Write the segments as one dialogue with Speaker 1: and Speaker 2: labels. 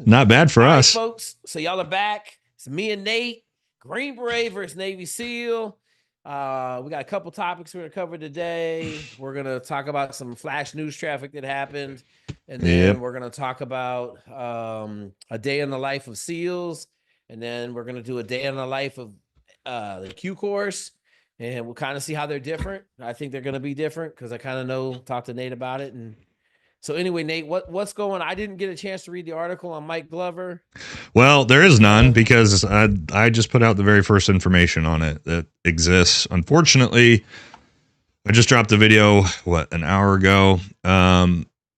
Speaker 1: Not bad for
Speaker 2: All right,
Speaker 1: us.
Speaker 2: folks. So y'all are back. It's me and Nate. Green Beret versus Navy SEAL. We got a couple topics we're gonna cover today. We're gonna talk about some flash news traffic that happened, and then
Speaker 1: Yep.
Speaker 2: we're gonna talk about a day in the life of SEALs, and then we're gonna do a day in the life of the Q course, and we'll kind of see how they're different. I think they're gonna be different because I kind of know talked to Nate about it. And so anyway, Nate, what's going on? I didn't get a chance to read the article on Mike Glover.
Speaker 1: Well, there is none because I just put out the very first information on it that exists. Unfortunately, I just dropped the video, an hour ago.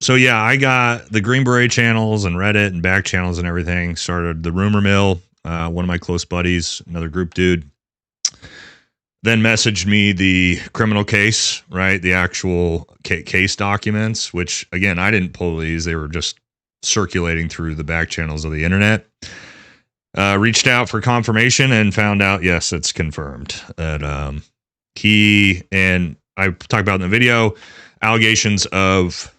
Speaker 1: So yeah, I got the Green Beret channels and Reddit and back channels and everything. Started the rumor mill. One of my close buddies, another group dude, then messaged me the criminal case, right? The actual case documents, which again, I didn't pull these. They were just circulating through the back channels of the internet. Reached out for confirmation and found out, yes, it's confirmed that he, and I talked about in the video, allegations of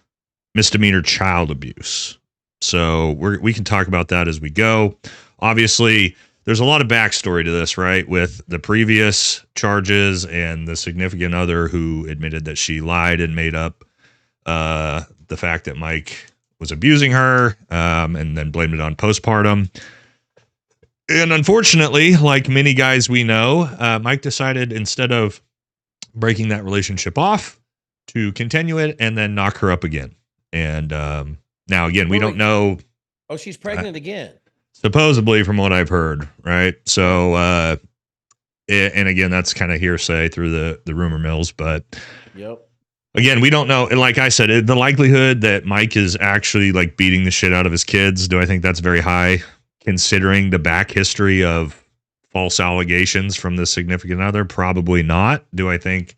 Speaker 1: misdemeanor child abuse. So we can talk about that as we go. Obviously, there's a lot of backstory to this, right? With the previous charges and the significant other who admitted that she lied and made up the fact that Mike was abusing her, and then blamed it on postpartum. And unfortunately, like many guys we know, Mike decided instead of breaking that relationship off to continue it and then knock her up again. And now, again, we don't know.
Speaker 2: Oh, she's pregnant again.
Speaker 1: Supposedly, from what I've heard, right? So, and again, that's kind of hearsay through the rumor mills. But
Speaker 2: yep.
Speaker 1: Again, we don't know. Like I said, the likelihood that Mike is actually like beating the shit out of his kids, do I think that's very high, considering the back history of false allegations from the significant other? Probably not. Do I think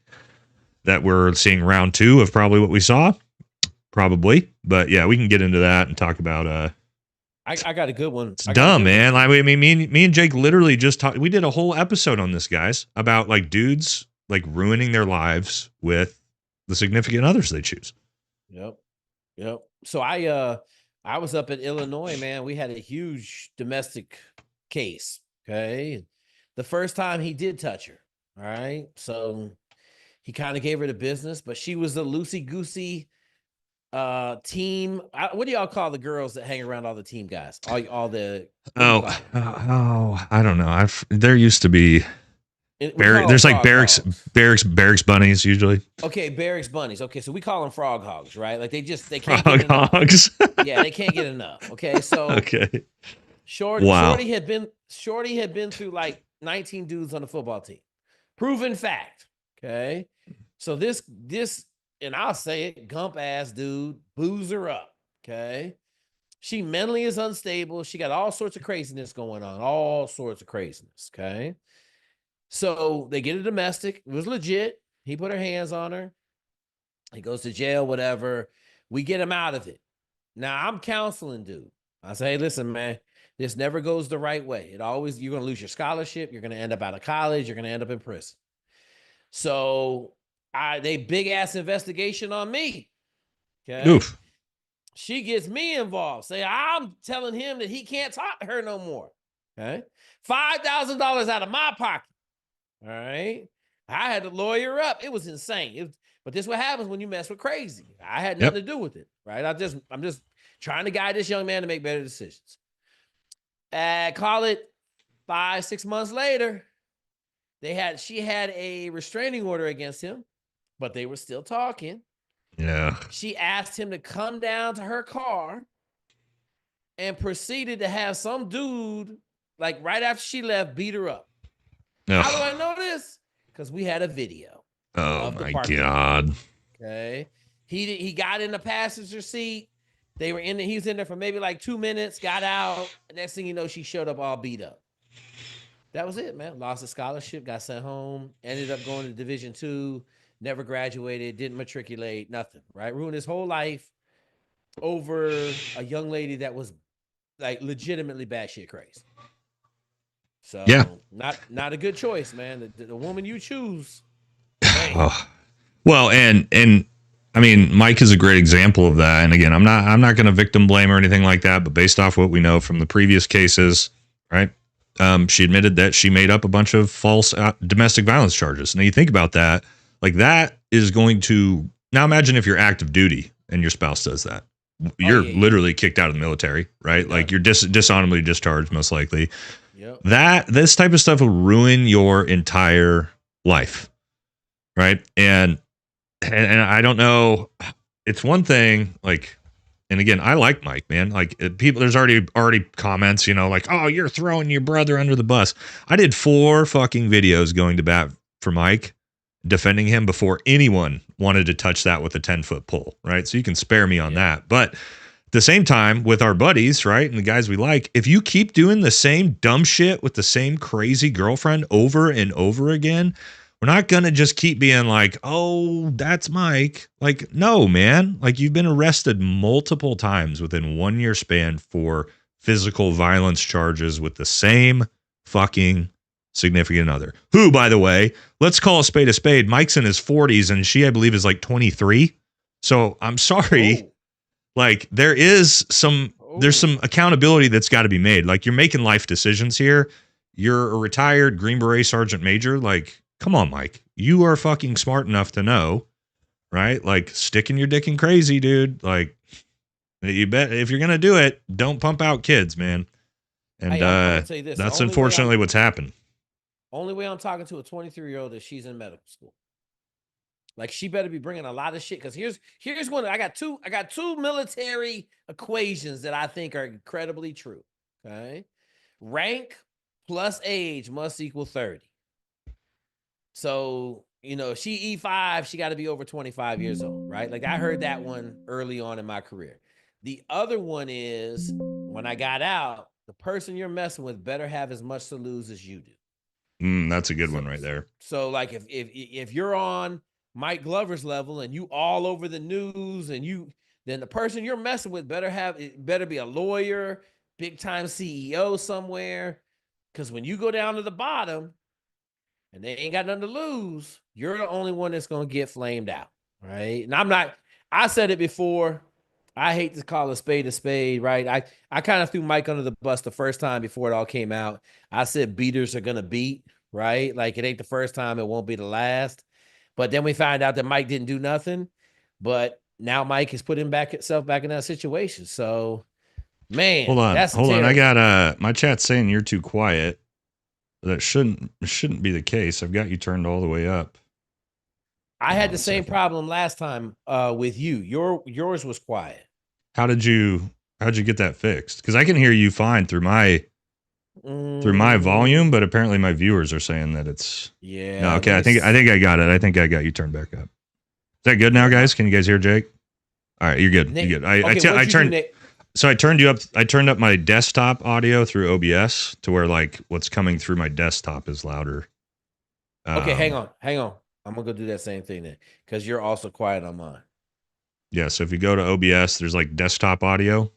Speaker 1: that we're seeing round two of probably what we saw? Probably. But yeah, we can get into that and talk about
Speaker 2: I got a good one.
Speaker 1: It's dumb, man. I mean, me and Jake literally just talked. We did a whole episode on this, guys, about like dudes like ruining their lives with the significant others they choose.
Speaker 2: Yep. So I was up in Illinois, man. We had a huge domestic case. Okay, the first time he did touch her. All right, so he kind of gave her the business, but she was a loosey goosey team. What do y'all call the girls that hang around all the team guys? All the
Speaker 1: I don't know. There used to be there's like barracks bunnies usually.
Speaker 2: Okay, barracks bunnies. Okay, so we call them frog hogs, right? Like they can't
Speaker 1: frog
Speaker 2: get enough.
Speaker 1: hogs.
Speaker 2: Yeah, they can't get enough. Okay, so
Speaker 1: okay.
Speaker 2: Shorty had been through like 19 dudes on the football team. Proven fact. Okay, so this and I'll say it, gump ass dude boos her up. Okay, she mentally is unstable. She got all sorts of craziness going on. All sorts of craziness. Okay, so they get a domestic. It was legit. He put her hands on her. He goes to jail. Whatever. We get him out of it. Now I'm counseling dude. I say, hey, listen, man, this never goes the right way. You're going to lose your scholarship. You're going to end up out of college. You're going to end up in prison. So they big ass investigation on me. Okay.
Speaker 1: Oof.
Speaker 2: She gets me involved. Say, I'm telling him that he can't talk to her no more. Okay. $5,000 out of my pocket. All right. I had to lawyer up. It was insane. But this is what happens when you mess with crazy. I had nothing to do with it. Right. I'm just trying to guide this young man to make better decisions. Call it 5-6 months later. She had a restraining order against him, but they were still talking.
Speaker 1: Yeah.
Speaker 2: She asked him to come down to her car and proceeded to have some dude, like right after she left, beat her up. Ugh. How do I know this? Because we had a video.
Speaker 1: Oh my God.
Speaker 2: Okay. He got in the passenger seat. He was in there for maybe like 2 minutes, got out. Next thing you know, she showed up all beat up. That was it, man. Lost a scholarship, got sent home, ended up going to Division II, never graduated, didn't matriculate, nothing, right? Ruined his whole life over a young lady that was like legitimately batshit crazy. So
Speaker 1: yeah,
Speaker 2: not a good choice, man. The woman you choose.
Speaker 1: Oh. Well, and I mean, Mike is a great example of that. And again, I'm not going to victim blame or anything like that, but based off what we know from the previous cases, right? She admitted that she made up a bunch of false domestic violence charges. Now you think about that, like that is going to, now imagine if you're active duty and your spouse does that. You're literally kicked out of the military, right? Like you're dishonorably discharged, most likely.
Speaker 2: Yep.
Speaker 1: This type of stuff will ruin your entire life, right? And I don't know. It's one thing, like, and again, I like Mike, man. Like people, there's already comments, you know, like, oh, you're throwing your brother under the bus. I did 4 fucking videos going to bat for Mike, defending him before anyone wanted to touch that with a 10-foot pole, right? So you can spare me on that. But at the same time, with our buddies, right, and the guys we like, if you keep doing the same dumb shit with the same crazy girlfriend over and over again, we're not going to just keep being like, oh, that's Mike. Like, no, man. Like, you've been arrested multiple times within 1 year span for physical violence charges with the same fucking significant other. Who, by the way, let's call a spade a spade. Mike's in his 40s and she, I believe, is like 23. So I'm sorry. Oh. Like, there's some accountability that's got to be made. Like, you're making life decisions here. You're a retired Green Beret Sergeant Major. Like, come on, Mike. You are fucking smart enough to know, right? Like, sticking your dick in crazy, dude. Like, you bet if you're gonna do it, don't pump out kids, man. And that's unfortunately what's happened.
Speaker 2: Only way I'm talking to a 23-year-old is she's in medical school. Like, she better be bringing a lot of shit. Because here's one. I got two military equations that I think are incredibly true. Okay, rank plus age must equal 30. So, you know, if she E5, she got to be over 25 years old, right? Like, I heard that one early on in my career. The other one is, when I got out, the person you're messing with better have as much to lose as you do.
Speaker 1: That's a good one right there.
Speaker 2: So, like, if you're on Mike Glover's level and you all over the news then the person you're messing with better be a lawyer, big time CEO somewhere. Because when you go down to the bottom, and they ain't got nothing to lose, you're the only one that's going to get flamed out, right? And I said it before, I hate to call a spade, right? I kind of threw Mike under the bus the first time before it all came out. I said beaters are going to beat, right? Like, it ain't the first time, it won't be the last. But then we find out that Mike didn't do nothing. But now Mike has put himself back in that situation. So, man,
Speaker 1: hold on. I got my chat's saying you're too quiet. That shouldn't be the case. I've got you turned all the way up.
Speaker 2: I had the same problem last time with you. Yours was quiet.
Speaker 1: How'd you get that fixed? Because I can hear you fine through my volume, but apparently my viewers are saying that it's No, okay. I think I got it. I think I got you turned back up. Is that good now, guys? Can you guys hear Jake? All right, you're good. You're good. I turned. So I turned up my desktop audio through OBS to where, like, what's coming through my desktop is louder.
Speaker 2: Okay, hang on. I'm gonna go do that same thing then, because you're also quiet on mine.
Speaker 1: Yeah, so if you go to OBS, there's like desktop audio.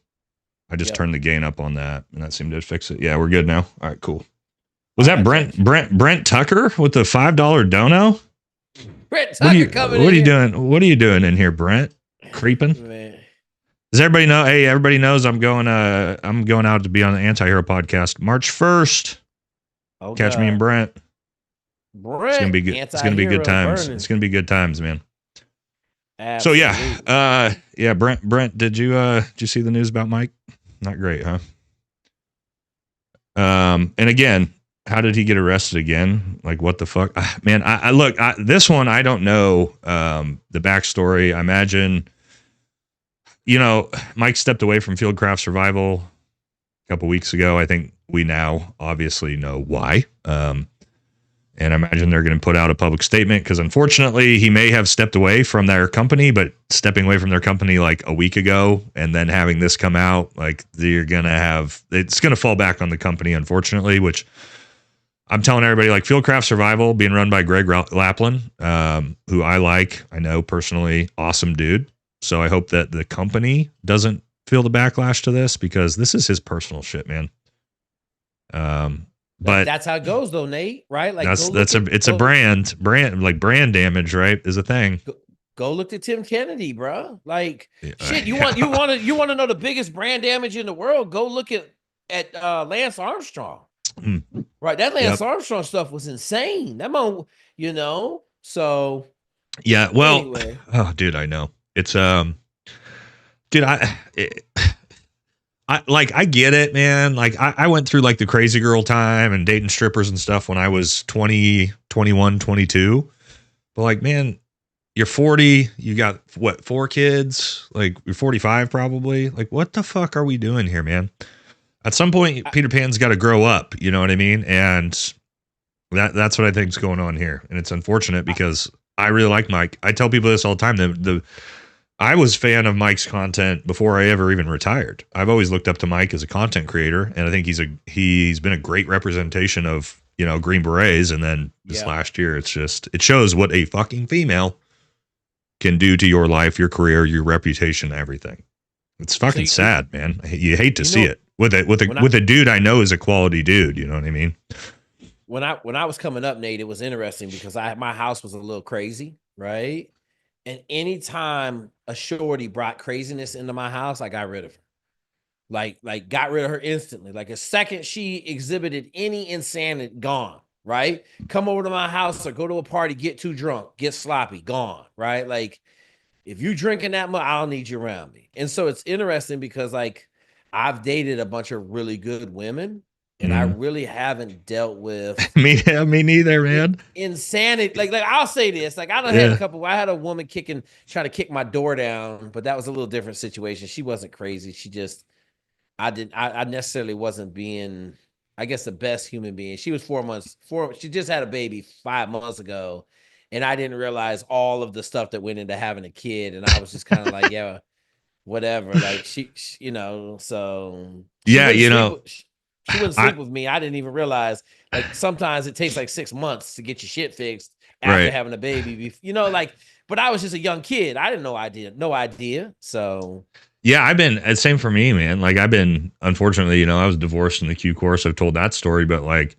Speaker 1: I just turned the gain up on that, and that seemed to fix it. Yeah, we're good now. All right, cool. Was that Brent Tucker with the $5 dono?
Speaker 2: Brent Tucker coming in.
Speaker 1: What are you doing? What are you doing in here, Brent? Creeping?
Speaker 2: Man.
Speaker 1: Does everybody know? Hey, everybody knows I'm going out to be on the Anti-Hero podcast March 1st. Oh, catch me and Brent. It's gonna be good. It's gonna be good times. It's gonna be good times, man. Absolutely. So yeah, Brent, did you see the news about Mike? Not great, huh? And again, how did he get arrested again? Like, what the fuck, man? I look, this one I don't know the backstory. I imagine, you know, Mike stepped away from Fieldcraft Survival a couple weeks ago. I think we now obviously know why. And I imagine they're going to put out a public statement because, unfortunately, he may have stepped away from their company, but stepping away from their company like a week ago and then having this come out, like, it's going to fall back on the company, unfortunately, which I'm telling everybody, like, Fieldcraft Survival being run by Greg Lapland, who I know personally, awesome dude. So I hope that the company doesn't feel the backlash to this because this is his personal shit, man. But
Speaker 2: that's how it goes, though, Nate. Right? Like,
Speaker 1: it's a brand damage, right? Is a thing.
Speaker 2: Go look at Tim Kennedy, bro. Like shit, you
Speaker 1: Yeah.
Speaker 2: want to know the biggest brand damage in the world? Go look at Lance Armstrong. Right, that Lance Armstrong stuff was insane. That man, so
Speaker 1: yeah. Well,
Speaker 2: anyway.
Speaker 1: oh, dude, I know it's dude, I get it, man. Like I went through like the crazy girl time and dating strippers and stuff when I was 20, 21, 22. But like, man, you're 40, you got what, 4 kids? Like you're 45 probably. Like what the fuck are we doing here, man? At some point Peter Pan's got to grow up, you know what I mean? And that's what I think is going on here. And it's unfortunate because I really like Mike. I tell people this all the time. I was a fan of Mike's content before I ever even retired. I've always looked up to Mike as a content creator, and I think he's been a great representation of, Green Berets. And then this last year, it shows what a fucking female can do to your life, your career, your reputation, everything. It's fucking sad, man. You hate to see it with a dude I know is a quality dude. You know what I mean?
Speaker 2: When I was coming up, Nate, it was interesting because my house was a little crazy, right? And anytime a shorty brought craziness into my house, I got rid of her. Like got rid of her instantly. Like a second she exhibited any insanity, gone, right? Come over to my house or go to a party, get too drunk, get sloppy, gone, right? Like if you drinking that much, I don't need you around me. And so it's interesting because like I've dated a bunch of really good women. And I really haven't dealt with
Speaker 1: me neither, man.
Speaker 2: Insanity. Like I'll say this. Like I had a woman trying to kick my door down, but that was a little different situation. She wasn't crazy. She just I necessarily wasn't being, I guess, the best human being. She was she just had a baby 5 months ago, and I didn't realize all of the stuff that went into having a kid. And I was just kind of like, yeah, whatever. Like she so she wouldn't sleep with me. I didn't even realize. Like sometimes it takes like 6 months to get your shit fixed after having a baby. But I was just a young kid. I didn't know. No idea. So
Speaker 1: yeah, same for me, man. Like I've been, unfortunately, I was divorced in the Q course. I've told that story, but like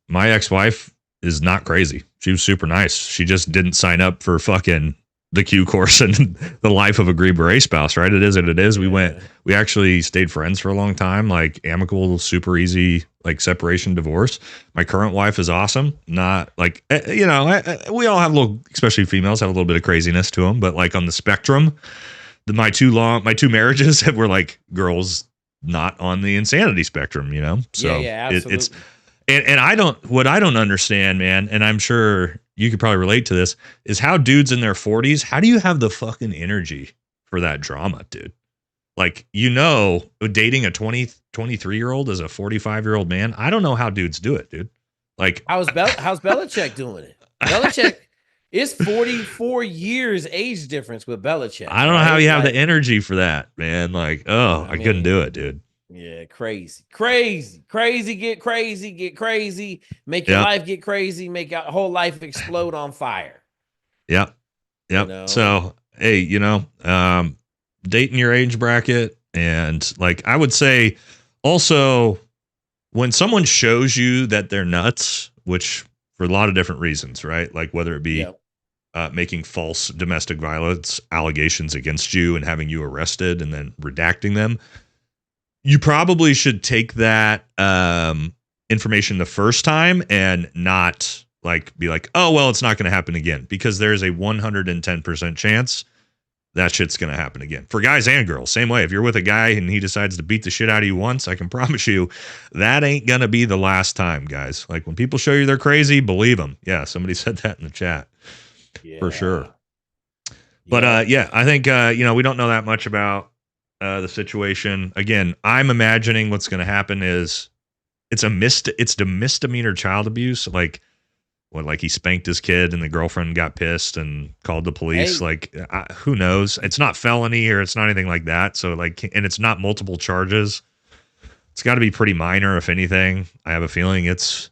Speaker 1: my ex-wife is not crazy. She was super nice. She just didn't sign up for fucking the Q course and the life of a Green Beret spouse, right? It is what it is.
Speaker 2: Yeah.
Speaker 1: We actually stayed friends for a long time, like amicable, super easy, like separation, divorce. My current wife is awesome. Not like, we all have especially females have a little bit of craziness to them, but like on the spectrum, my two marriages were like girls not on the insanity spectrum, So
Speaker 2: yeah, absolutely.
Speaker 1: And what I don't understand, man, and I'm sure you could probably relate to this, is how dudes in their 40s, how do you have the fucking energy for that drama, dude? Like, dating a 23-year-old as a 45-year-old man, I don't know how dudes do it, dude. Like,
Speaker 2: how's Belichick doing it? Belichick, it's 44 years age difference with Belichick.
Speaker 1: I don't know how you have the energy for that, man. Like, I couldn't do it, dude.
Speaker 2: Yeah, crazy, get crazy, make your life get crazy, make your whole life explode on fire.
Speaker 1: Yep. So, hey, dating your age bracket, and like I would say also when someone shows you that they're nuts, which for a lot of different reasons, right? Like whether it be making false domestic violence allegations against you and having you arrested and then redacting them. You probably should take that information the first time and not like be like, oh, well, it's not going to happen again, because there's a 110% chance that shit's going to happen again for guys and girls. Same way. If you're with a guy and he decides to beat the shit out of you once, I can promise you that ain't going to be the last time, guys. Like when people show you they're crazy, believe them. Yeah. Somebody said that in the chat for sure. But I think, we don't know that much about the situation. Again, I'm imagining what's going to happen is it's the misdemeanor child abuse. Like he spanked his kid and the girlfriend got pissed and called the police. Hey. Who knows? It's not felony or it's not anything like that. So and it's not multiple charges. It's got to be pretty minor, if anything. I have a feeling it's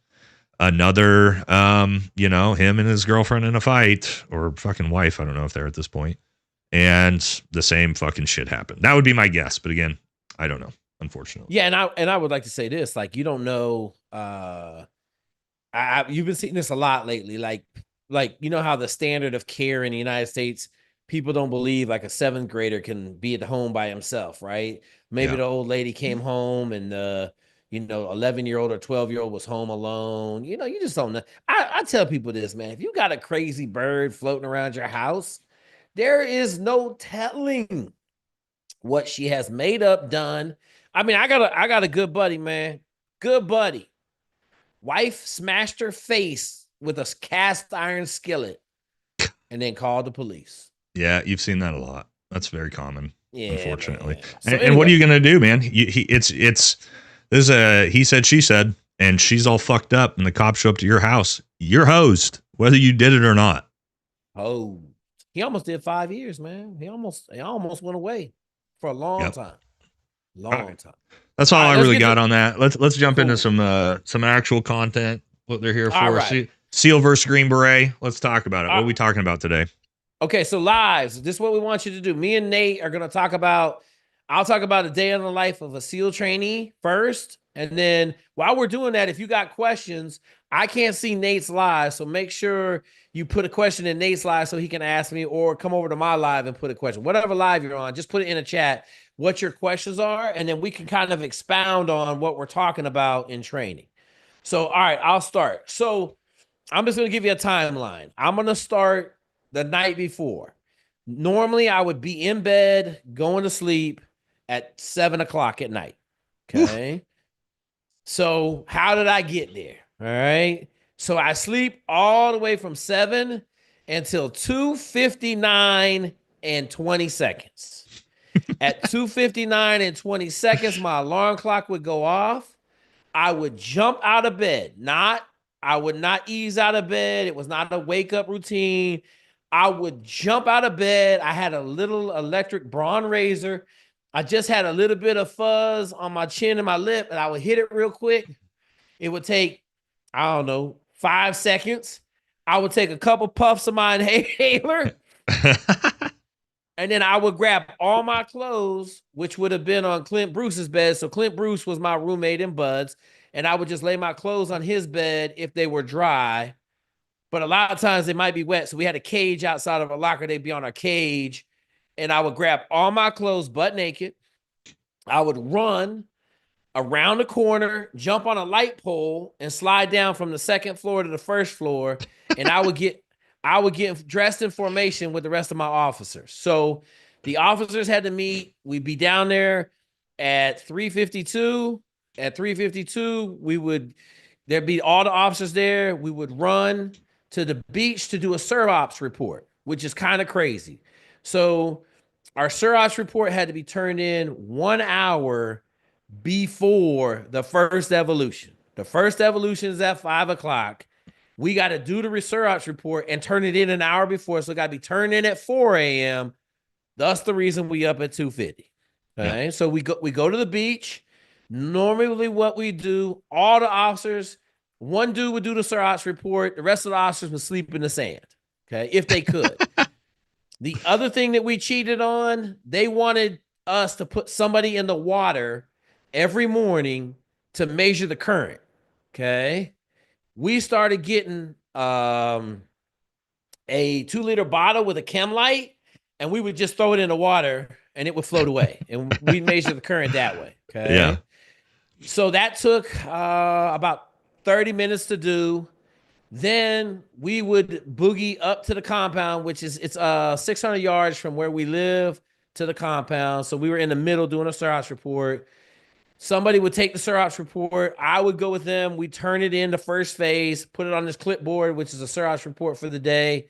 Speaker 1: another, him and his girlfriend in a fight, or fucking wife. I don't know if they're at this point. And the same fucking shit happened. That would be my guess. But again, I don't know, unfortunately.
Speaker 2: Yeah, and I would like to say this. Like, you don't know. You've been seeing this a lot lately. Like how the standard of care in the United States people don't believe like a 7th grader can be at home by himself, right? Maybe the old lady came home and 11-year-old or 12-year-old was home alone. You just don't know. I tell people this, man. If you got a crazy bird floating around your house, there is no telling what she has made up, done. I mean, I got a good buddy, man. Good buddy. Wife smashed her face with a cast iron skillet and then called the police.
Speaker 1: Yeah, you've seen that a lot. That's very common,
Speaker 2: Yeah,
Speaker 1: unfortunately.
Speaker 2: man. So
Speaker 1: And what are
Speaker 2: anyway,
Speaker 1: you gonna do, man? It's there's a he said she said, and she's all fucked up, and the cops show up to your house. You're hosed, whether you did it or not.
Speaker 2: oh, he almost did 5 years, man. He almost went away for a long
Speaker 1: Yep.
Speaker 2: time.
Speaker 1: All
Speaker 2: Long
Speaker 1: right.
Speaker 2: time.
Speaker 1: That's all I
Speaker 2: Let's
Speaker 1: really
Speaker 2: get
Speaker 1: got
Speaker 2: to
Speaker 1: on that. Let's jump into
Speaker 2: cool.
Speaker 1: some actual content. What they're here
Speaker 2: All
Speaker 1: for.
Speaker 2: right.
Speaker 1: Seal versus Green Beret. Let's talk about it. What
Speaker 2: Uh,
Speaker 1: are we talking about today?
Speaker 2: okay, so lives. This is what we want you to do. Me and Nate are gonna talk about. I'll talk about a day in the life of a SEAL trainee first, and then while we're doing that, if you got questions, I can't see Nate's live, so make sure you put a question in Nate's live so he can ask me, or come over to my live and put a question. Whatever live you're on, just put it in a chat what your questions are, and then we can kind of expound on what we're talking about in training. So, all right, I'll start. So, I'm just going to give you a timeline. I'm going to start the night before. Normally, I would be in bed, going to sleep at 7 o'clock at night. Okay. Oof. So, how did I get there? All right. So, I sleep all the way from 7 until 2:59 and 20 seconds. At 2:59 and 20 seconds, my alarm clock would go off. I would jump out of bed. I would not ease out of bed. It was not a wake up routine. I would jump out of bed. I had a little electric Braun razor. I just had a little bit of fuzz on my chin and my lip, and I would hit it real quick. It would take, I don't know, 5 seconds. I would take a couple puffs of my inhaler. And then I would grab all my clothes, which would have been on Clint Bruce's bed. So Clint Bruce was my roommate in Buds. And I would just lay my clothes on his bed if they were dry. But a lot of times they might be wet. So we had a cage outside of a locker. They'd be on our cage. And I would grab all my clothes butt naked. I would run around the corner, jump on a light pole, and slide down from the second floor to the first floor. And I would get dressed in formation with the rest of my officers. So the officers had to meet. We'd be down there at 3:52. At 3:52, there'd be all the officers there. We would run to the beach to do a SIROPS report, which is kind of crazy. So our SIROPS report had to be turned in 1 hour before the first evolution. The first evolution is at 5 o'clock. We got to do the research report and turn it in an hour before. So it got to be turned in at 4 a.m. That's the reason we up at 2:50. Okay. Yeah. So we go to the beach. Normally what we do, all the officers, one dude would do the SIROPS report. The rest of the officers would sleep in the sand. Okay. If they could. The other thing that we cheated on, they wanted us to put somebody in the water every morning to measure the current. Okay. We started getting a 2-liter bottle with a chem light, and we would just throw it in the water and it would float away. And we measure the current that way. Okay. Yeah. So that took about 30 minutes to do. Then we would boogie up to the compound, which is 600 yards from where we live to the compound. So we were in the middle doing a SIROPS report. Somebody would take the SIROPS report. I would go with them. We turn it in the first phase, put it on this clipboard, which is a SIROPS report for the day.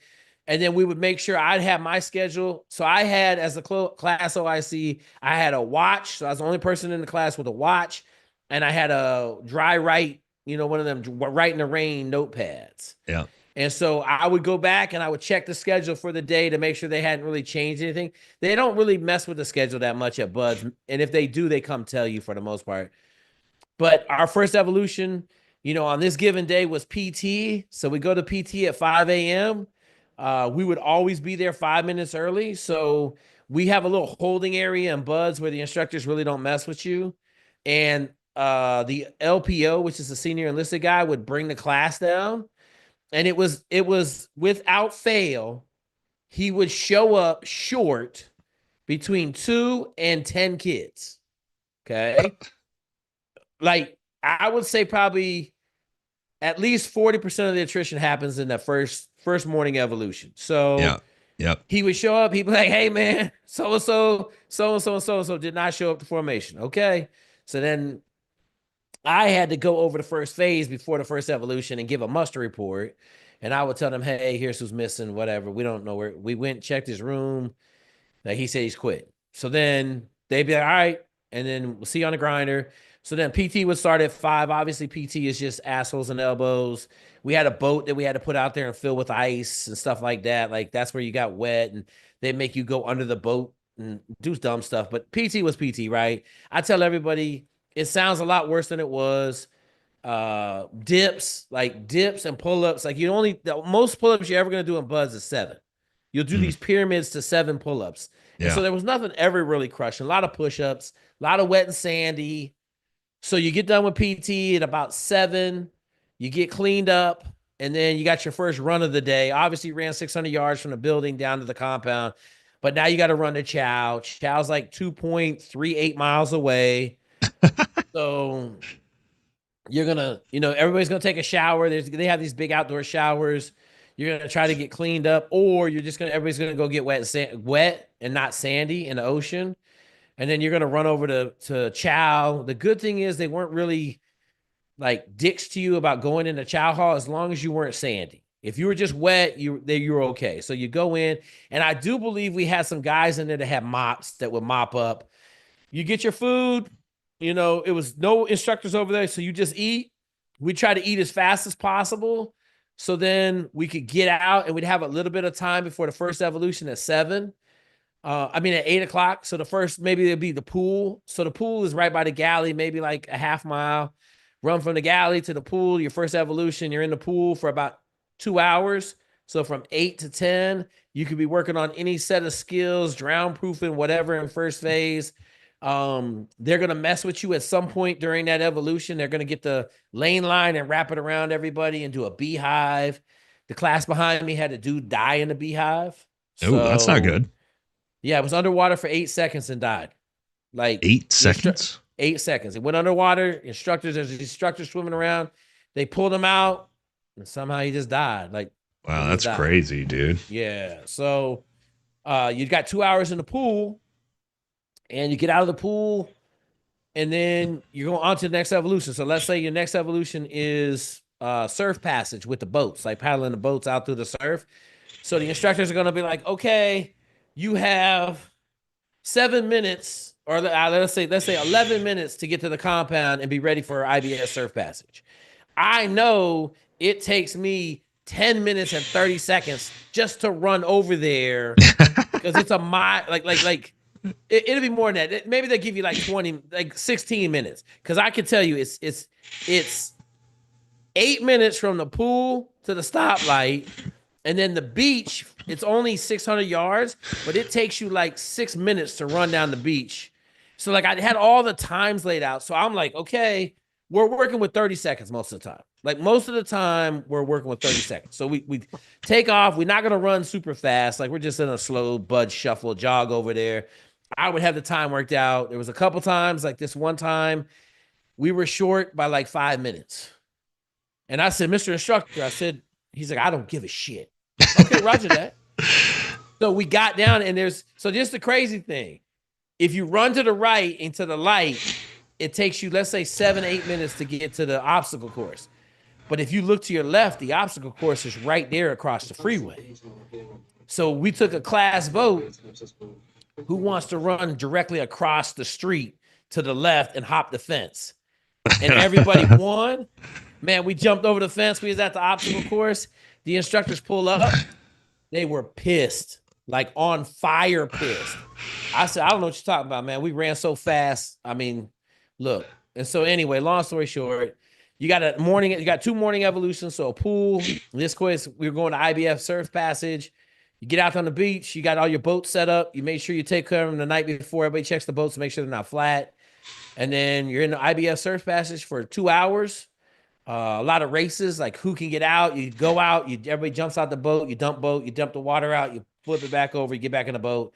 Speaker 2: And then we would make sure I'd have my schedule. So I had, as a class OIC, I had a watch. So I was the only person in the class with a watch. And I had a dry write, one of them write in the rain notepads. Yeah. And so I would go back and I would check the schedule for the day to make sure they hadn't really changed anything. They don't really mess with the schedule that much at Buds. And if they do, they come tell you for the most part. But our first evolution, on this given day was PT. So we go to PT at 5 a.m. We would always be there 5 minutes early. So we have a little holding area in Buds where the instructors really don't mess with you. And the LPO, which is the senior enlisted guy, would bring the class down. And it was without fail, he would show up short between 2 and 10 kids. Okay. Like I would say probably at least 40% of the attrition happens in that first morning evolution. So he would show up, he'd be like, hey man, so-and-so, so-and-so, and so-and-so did not show up to formation. Okay. So then I had to go over the first phase before the first evolution and give a muster report. And I would tell them, hey, here's who's missing, whatever. We don't know where. We went, checked his room. Like he said he's quit. So then they'd be like, all right. And then we'll see you on the grinder. So then PT would start at 5. Obviously, PT is just assholes and elbows. We had a boat that we had to put out there and fill with ice and stuff like that. Like that's where you got wet and they make you go under the boat and do dumb stuff. But PT was PT, right? I tell everybody it sounds a lot worse than it was. Dips and pull-ups. Like the most pull-ups you're ever gonna do in Buzz is 7. You'll do these pyramids to 7 pull-ups. Yeah. And so there was nothing ever really crushing. A lot of push-ups, a lot of wet and sandy. So you get done with PT at about 7, you get cleaned up, and then you got your first run of the day. Obviously, you ran 600 yards from the building down to the compound, but now you got to run to Chow. Chow's like 2.38 miles away. So you're going to, everybody's going to take a shower. They have these big outdoor showers. You're going to try to get cleaned up, or everybody's going to go get wet and not sandy in the ocean. And then you're going to run over to Chow. The good thing is they weren't really like dicks to you about going into Chow Hall as long as you weren't sandy. If you were just wet, you were okay. So you go in, and I do believe we had some guys in there that had mops that would mop up. You get your food. It was no instructors over there, so you just eat. We try to eat as fast as possible, so then we could get out, and we'd have a little bit of time before the first evolution at 7. At 8 o'clock. So the first, maybe it'd be the pool. So the pool is right by the galley, maybe like a half mile. Run from the galley to the pool. Your first evolution, you're in the pool for about 2 hours. So from 8 to 10, you could be working on any set of skills, drown proofing, whatever in first phase. They're going to mess with you at some point during that evolution. They're going to get the lane line and wrap it around everybody and do a beehive. The class behind me had a dude die in the beehive.
Speaker 1: Oh, that's not good.
Speaker 2: Yeah, it was underwater for 8 seconds and died. Like
Speaker 1: 8 seconds?
Speaker 2: 8 seconds. It went underwater. There's instructors swimming around. They pulled him out, and somehow he just died. Like,
Speaker 1: wow, that's crazy, dude.
Speaker 2: Yeah. So you got 2 hours in the pool, and you get out of the pool, and then you're going on to the next evolution. So let's say your next evolution is surf passage with the boats, like paddling the boats out through the surf. So the instructors are going to be like, okay, you have 7 minutes, or let's say 11 minutes to get to the compound and be ready for IBS surf passage. I know it takes me 10 minutes and 30 seconds just to run over there because it's a mile. It'll be more than that. Maybe they give you like 16 minutes. Because I can tell you it's 8 minutes from the pool to the stoplight. And then the beach, it's only 600 yards, but it takes you like 6 minutes to run down the beach. So like I had all the times laid out. So I'm like, okay, we're working with 30 seconds most of the time. Like most of the time we're working with 30 seconds. So we take off. We're not going to run super fast. Like we're just in a slow bud shuffle jog over there. I would have the time worked out. There was a couple times, like this one time, we were short by like 5 minutes. And I said, Mr. Instructor, he's like, I don't give a shit. Okay, roger that. So we got down, and just the crazy thing. If you run to the right and to the light, it takes you, let's say, 7-8 minutes to get to the obstacle course. But if you look to your left, the obstacle course is right there across the freeway. So we took a class vote. Who wants to run directly across the street to the left and hop the fence? And everybody won. Man, we jumped over the fence. We was at the obstacle course. The instructors pull up. They were pissed, like on fire pissed. I said, I don't know what you're talking about, man. We ran so fast. I mean, look. And so anyway, long story short, you got 2 morning evolutions. So a pool. This course, we were going to IBF surf passage. You get out on the beach. You got all your boats set up. You make sure you take care of them the night before. Everybody checks the boats to make sure they're not flat. And then you're in the IBF surf passage for 2 hours. A lot of races, like who can get out. You go out. Everybody jumps out the boat. You dump the water out. You flip it back over, you get back in the boat.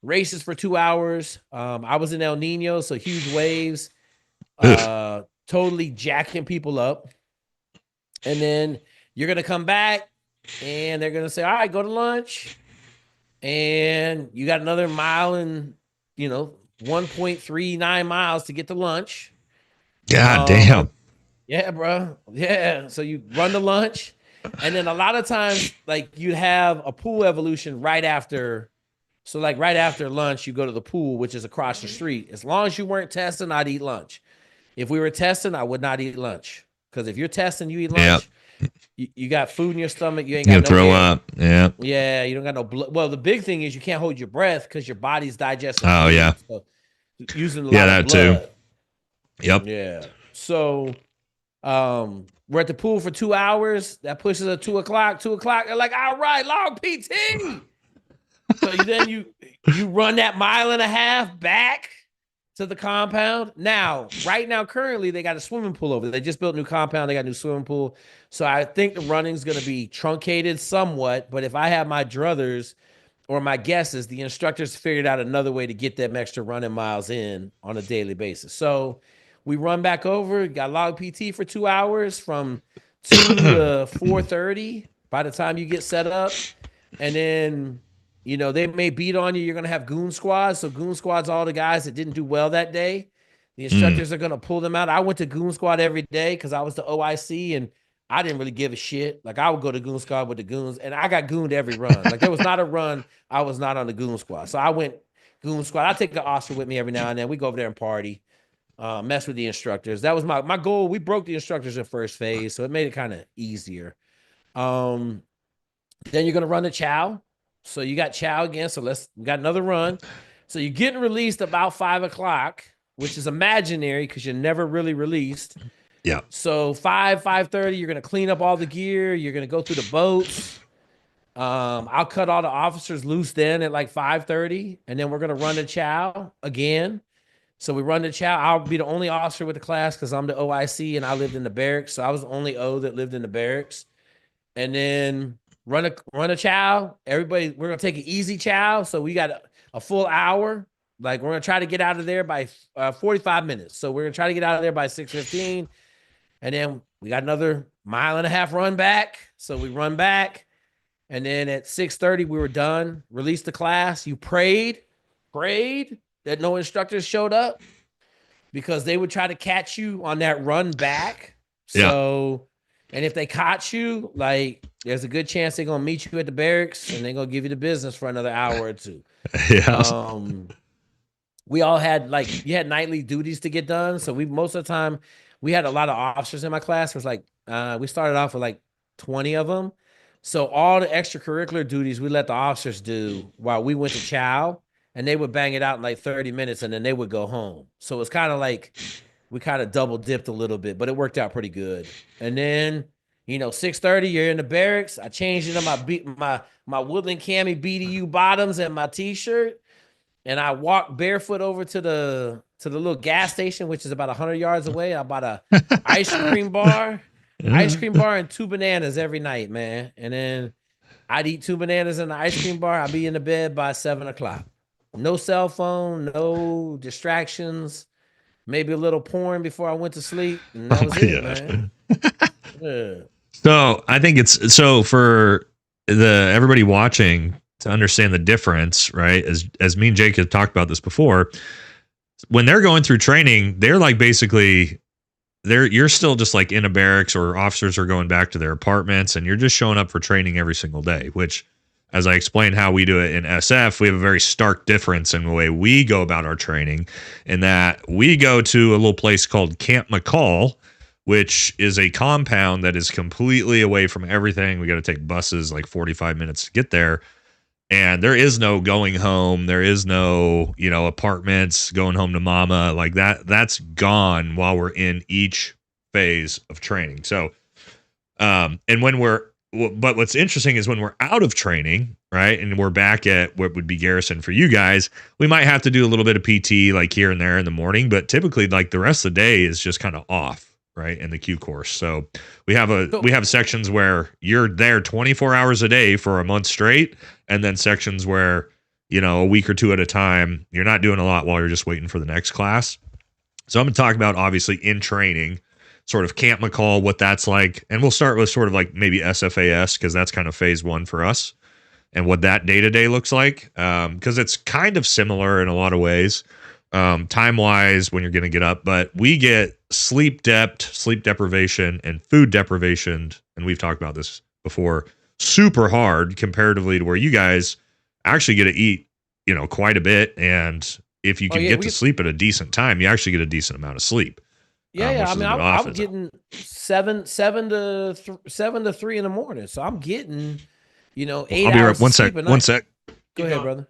Speaker 2: Races for 2 hours. I was in El Nino, so huge waves, totally jacking people up. And then you're gonna come back, and they're gonna say, "All right, go to lunch." And you got another mile and 1.39 miles to get to lunch.
Speaker 1: God damn.
Speaker 2: Yeah, bro. Yeah. So you run to lunch, and then a lot of times, like, you'd have a pool evolution right after. So, like, right after lunch, you go to the pool, which is across the street. As long as you weren't testing, I'd eat lunch. If we were testing, I would not eat lunch, because if you're testing, you eat lunch. Yep. You got food in your stomach. You ain't got no
Speaker 1: throw up. Yeah.
Speaker 2: Yeah. You don't got no blood. Well, the big thing is you can't hold your breath because your body's digesting.
Speaker 1: Oh, yeah.
Speaker 2: So using a lot of blood.
Speaker 1: Too. Yep.
Speaker 2: Yeah. So, we're at the pool for 2 hours. That pushes at 2 o'clock. 2 o'clock. They're like, all right, long PT. So then you run that mile and a half back to the compound. Now, right now, currently, they got a swimming pool over there. They just built a new compound. They got a new swimming pool. So I think the running's going to be truncated somewhat. But if I have my druthers or my guesses, the instructors figured out another way to get them extra running miles in on a daily basis. So we run back over, got log PT for 2 hours from 2 to 4:30 by the time you get set up. And then, they may beat on you. You're going to have goon squads. So goon squads, all the guys that didn't do well that day, the instructors are going to pull them out. I went to goon squad every day because I was the OIC, and I didn't really give a shit. Like, I would go to goon squad with the goons, and I got gooned every run. Like, there was not a run I was not on the goon squad. So I went goon squad. I take the officer with me every now and then. We go over there and party, mess with the instructors. That was my goal. We broke the instructors in first phase, so it made it kind of easier. Then you're going to run the chow. So you got chow again. So we got another run. So you're getting released about 5 o'clock, which is imaginary because you're never really released.
Speaker 1: Yeah.
Speaker 2: So 5:30, you're going to clean up all the gear. You're going to go through the boats. I'll cut all the officers loose then at like 5:30, and then we're going to run the chow again. So we run the chow. I'll be the only officer with the class because I'm the OIC and I lived in the barracks. So I was the only O that lived in the barracks. And then run a chow. Everybody, we're going to take an easy chow. So we got a full hour. Like, we're going to try to get out of there by 45 minutes. So we're going to try to get out of there by 6:15. And then we got another mile and a half run back. So we run back. And then at 6:30, we were done. Released the class. You prayed that no instructors showed up because they would try to catch you on that run back. So, and if they caught you, like, there's a good chance they're going to meet you at the barracks and they're going to give you the business for another hour or two.
Speaker 1: Yeah.
Speaker 2: We all had, like, you had nightly duties to get done. So most of the time we had a lot of officers in my class. It was like, we started off with like 20 of them. So all the extracurricular duties we let the officers do while we went to chow, and they would bang it out in like 30 minutes and then they would go home. So it's kind of like we kind of double dipped a little bit, but it worked out pretty good. And then, 6:30, you're in the barracks. I changed into my Woodland Cami BDU bottoms and my t-shirt. And I walked barefoot over to the little gas station, which is about 100 yards away. I bought a ice cream bar and 2 bananas every night, man. And then I'd eat 2 bananas and the ice cream bar. I'd be in the bed by 7 o'clock. No cell phone, no distractions, maybe a little porn before I went to sleep. And that was it, man. Yeah.
Speaker 1: So I think it's so for everybody watching to understand the difference, right? As me and Jake have talked about this before, when they're going through training, they're like basically you're still just like in a barracks, or officers are going back to their apartments, and you're just showing up for training every single day, which, as I explained how we do it in SF, we have a very stark difference in the way we go about our training, in that we go to a little place called Camp McCall, which is a compound that is completely away from everything. We got to take buses like 45 minutes to get there. And there is no going home. There is no, apartments, going home to mama, like that. That's gone while we're in each phase of training. So, but what's interesting is when we're out of training, right, and we're back at what would be garrison for you guys, we might have to do a little bit of PT like here and there in the morning, but typically like the rest of the day is just kind of off, right, in the Q course. So we have sections where you're there 24 hours a day for a month straight, and then sections where, you know, a week or two at a time, you're not doing a lot while you're just waiting for the next class. So I'm going to talk about, obviously, in training, sort of Camp McCall, what that's like. And we'll start with sort of like maybe SFAS, because that's kind of phase one for us, and what that day-to-day looks like. Because it's kind of similar in a lot of ways, time-wise, when you're going to get up. But we get sleep deprivation, and food deprivation. And we've talked about this before, super hard comparatively to where you guys actually get to eat, you know, quite a bit. And if you can get to sleep at a decent time, you actually get a decent amount of sleep.
Speaker 2: Yeah, I mean, I'm getting seven to 3 in the morning, so I'm getting, you know, 8 hours.
Speaker 1: One sec.
Speaker 2: Go ahead, brother.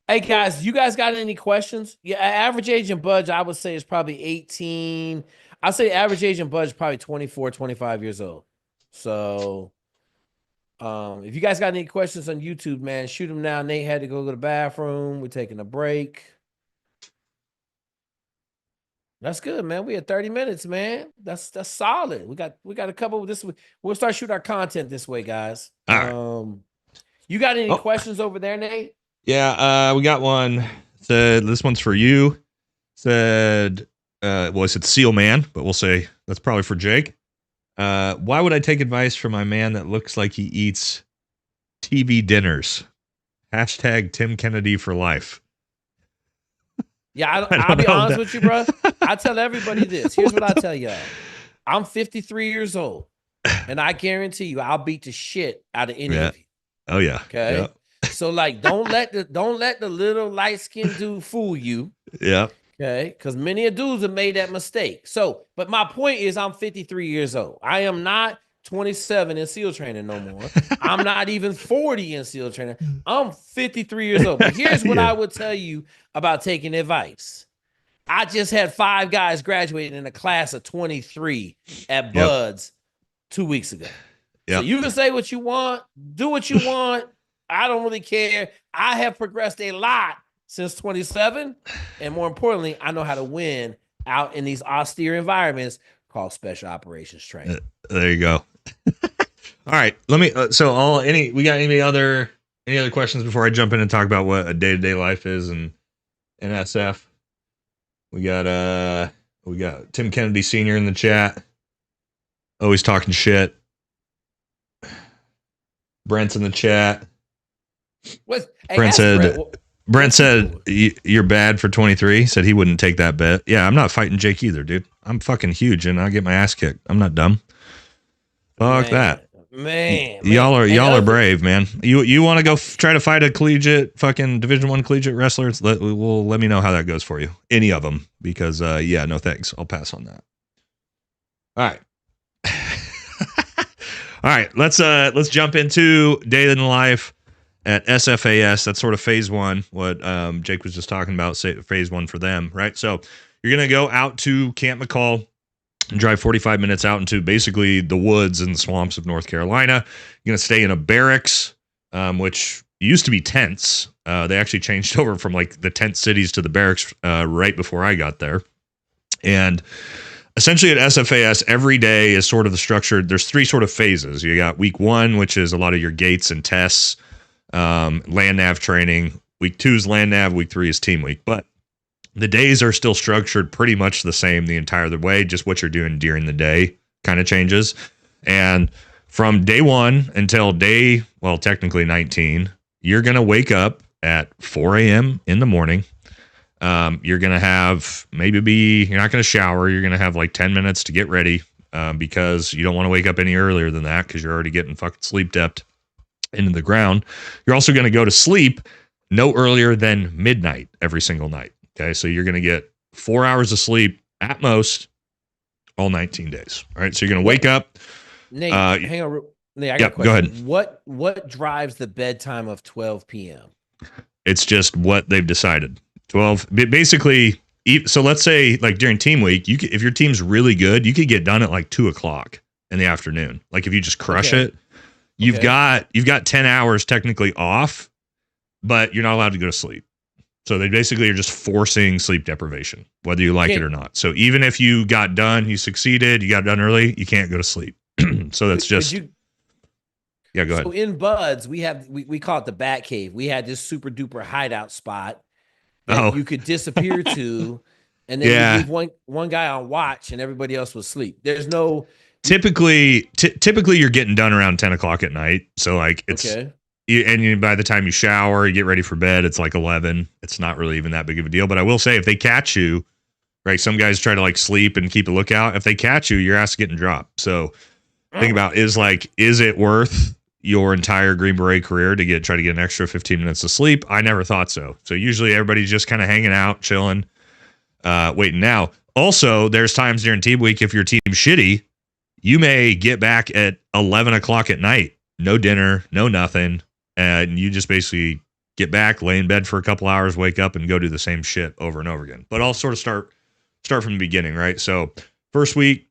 Speaker 2: Hey guys, you guys got any questions? Yeah, average age in Budge, I would say, is probably 18. I'd say average age in Budge is probably 24, 25 years old. So, if you guys got any questions on YouTube, man, shoot them now. Nate had to go to the bathroom. We're taking a break. That's good, man. We had 30 minutes, man. That's solid. We got a couple of this. We'll start shooting our content this way, guys.
Speaker 1: All right.
Speaker 2: You got any questions over there, Nate?
Speaker 1: Yeah, we got one. Said this one's for you. Said, well, I said Seal Man, but we'll say that's probably for Jake. Why would I take advice from my man that looks like he eats TV dinners? Hashtag Tim Kennedy for life.
Speaker 2: Yeah, I'll be honest with you, bro. I tell everybody this. Here's what I tell y'all. I'm 53 years old, and I guarantee you I'll beat the shit out of any of you.
Speaker 1: Oh, yeah.
Speaker 2: Okay?
Speaker 1: Yeah.
Speaker 2: So, like, don't let the little light-skinned dude fool you.
Speaker 1: Yeah.
Speaker 2: Okay? Because many of dudes have made that mistake. So, but my point is I'm 53 years old. I am not 27 in SEAL training no more. I'm not even 40 in SEAL training. I'm 53 years old. But here's what I would tell you about taking advice. I just had 5 guys graduating in a class of 23 at Buds 2 weeks ago. So you can say what you want, do what you want. I don't really care. I have progressed a lot since 27. And more importantly, I know how to win out in these austere environments called special operations training.
Speaker 1: There you go. All right. Let me, we got any other questions before I jump in and talk about what a day-to-day life is in SF? We got Tim Kennedy Sr. in the chat. Always talking shit. Brent's in the chat. Brent said you're bad for 23. Said he wouldn't take that bet. Yeah, I'm not fighting Jake either, dude. I'm fucking huge and I'll get my ass kicked. I'm not dumb. Fuck that.
Speaker 2: Man,
Speaker 1: y'all are brave, man. You want to go try to fight a collegiate fucking Division I collegiate wrestler? Let me know how that goes for you. Any of them, because no thanks. I'll pass on that. All right. All right, let's jump into day in the life at SFAS. That's sort of phase one, what Jake was just talking about, phase one for them, right? So you're going to go out to Camp McCall and drive 45 minutes out into basically the woods and the swamps of North Carolina. You're going to stay in a barracks, which used to be tents. They actually changed over from like the tent cities to the barracks right before I got there. And essentially at SFAS, every day is sort of the structure. There's 3 sort of phases. You got week 1, which is a lot of your gates and tests, land nav training. Week 2 is land nav. Week 3 is team week. But the days are still structured pretty much the same the entire way. Just what you're doing during the day kind of changes. And from day 1 until technically 19, you're going to wake up at 4 a.m. in the morning. You're going to have you're not going to shower. You're going to have like 10 minutes to get ready because you don't want to wake up any earlier than that because you're already getting fucking sleep depped into the ground. You're also going to go to sleep no earlier than midnight every single night. Okay. So you're going to get 4 hours of sleep at most all 19 days. All right. So you're going to wake up.
Speaker 2: Nate, hang on. Nate, I got a question. Go ahead. What drives the bedtime of 12 p.m.?
Speaker 1: It's just what they've decided. 12, basically. So let's say like during team week, if your team's really good, you could get done at like 2:00 in the afternoon. Like if you just crush it, you've got 10 hours technically off, but you're not allowed to go to sleep. So they basically are just forcing sleep deprivation, whether you like it or not. So even if you got done, you succeeded, you got done early, you can't go to sleep. So that's just. Yeah, go ahead.
Speaker 2: So in Buds, we call it the Bat Cave. We had this super duper hideout spot that you could disappear to, and then you leave one guy on watch, and everybody else was asleep. There's no.
Speaker 1: Typically, you're getting done around 10 o'clock at night. So like it's. Okay. And by the time you shower, you get ready for bed, it's like 11. It's not really even that big of a deal. But I will say, if they catch you, right, some guys try to like sleep and keep a lookout. If they catch you, your ass is getting dropped. So think about is it worth your entire Green Beret career to try to get an extra 15 minutes of sleep? I never thought so. So usually everybody's just kind of hanging out, chilling, waiting. Now, also, there's times during team week, if your team's shitty, you may get back at 11 o'clock at night, no dinner, no nothing. And you just basically get back, lay in bed for a couple hours, wake up, and go do the same shit over and over again. But I'll sort of start from the beginning, right? So first week,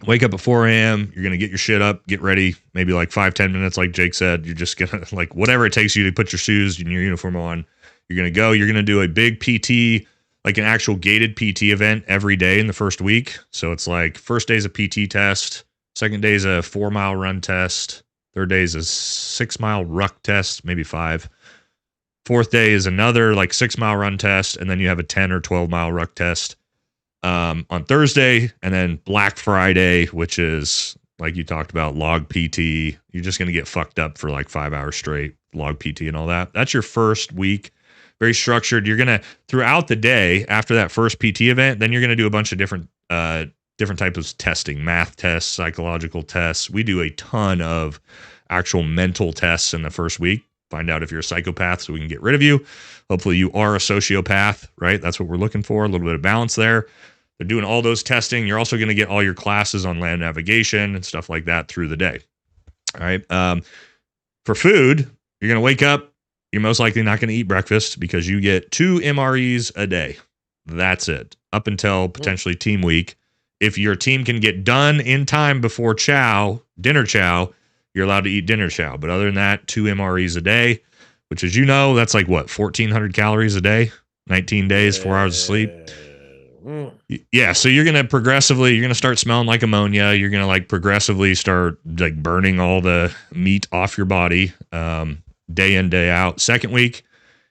Speaker 1: wake up at 4 a.m. You're going to get your shit up, get ready, maybe like 5-10 minutes, like Jake said. You're just going to, like, whatever it takes you to put your shoes and your uniform on. You're going to go. You're going to do a big PT, like an actual gated PT event every day in the first week. So it's like first day's a PT test, second day's a 4-mile run test. Third day is a 6-mile ruck test, maybe 5. Fourth day is another like 6-mile run test, and then you have a 10 or 12-mile ruck test on Thursday, and then Black Friday, which is like you talked about, log PT. You're just going to get fucked up for like 5 hours straight, log PT and all that. That's your first week. Very structured. You're going to, throughout the day after that first PT event, then you're going to do a bunch of different types of testing, math tests, psychological tests. We do a ton of actual mental tests in the first week. Find out if you're a psychopath so we can get rid of you. Hopefully you are a sociopath, right? That's what we're looking for, a little bit of balance there. They're doing all those testing. You're also going to get all your classes on land navigation and stuff like that through the day. All right. For food, you're going to wake up. You're most likely not going to eat breakfast because you get 2 MREs a day. That's it. Up until potentially team week. If your team can get done in time before dinner chow, you're allowed to eat dinner chow. But other than that, 2 MREs a day, which, as you know, that's like what, 1,400 calories a day, 19 days, 4 hours of sleep. Yeah. So you're going to start smelling like ammonia. You're going to like progressively start like burning all the meat off your body, day in, day out. Second week,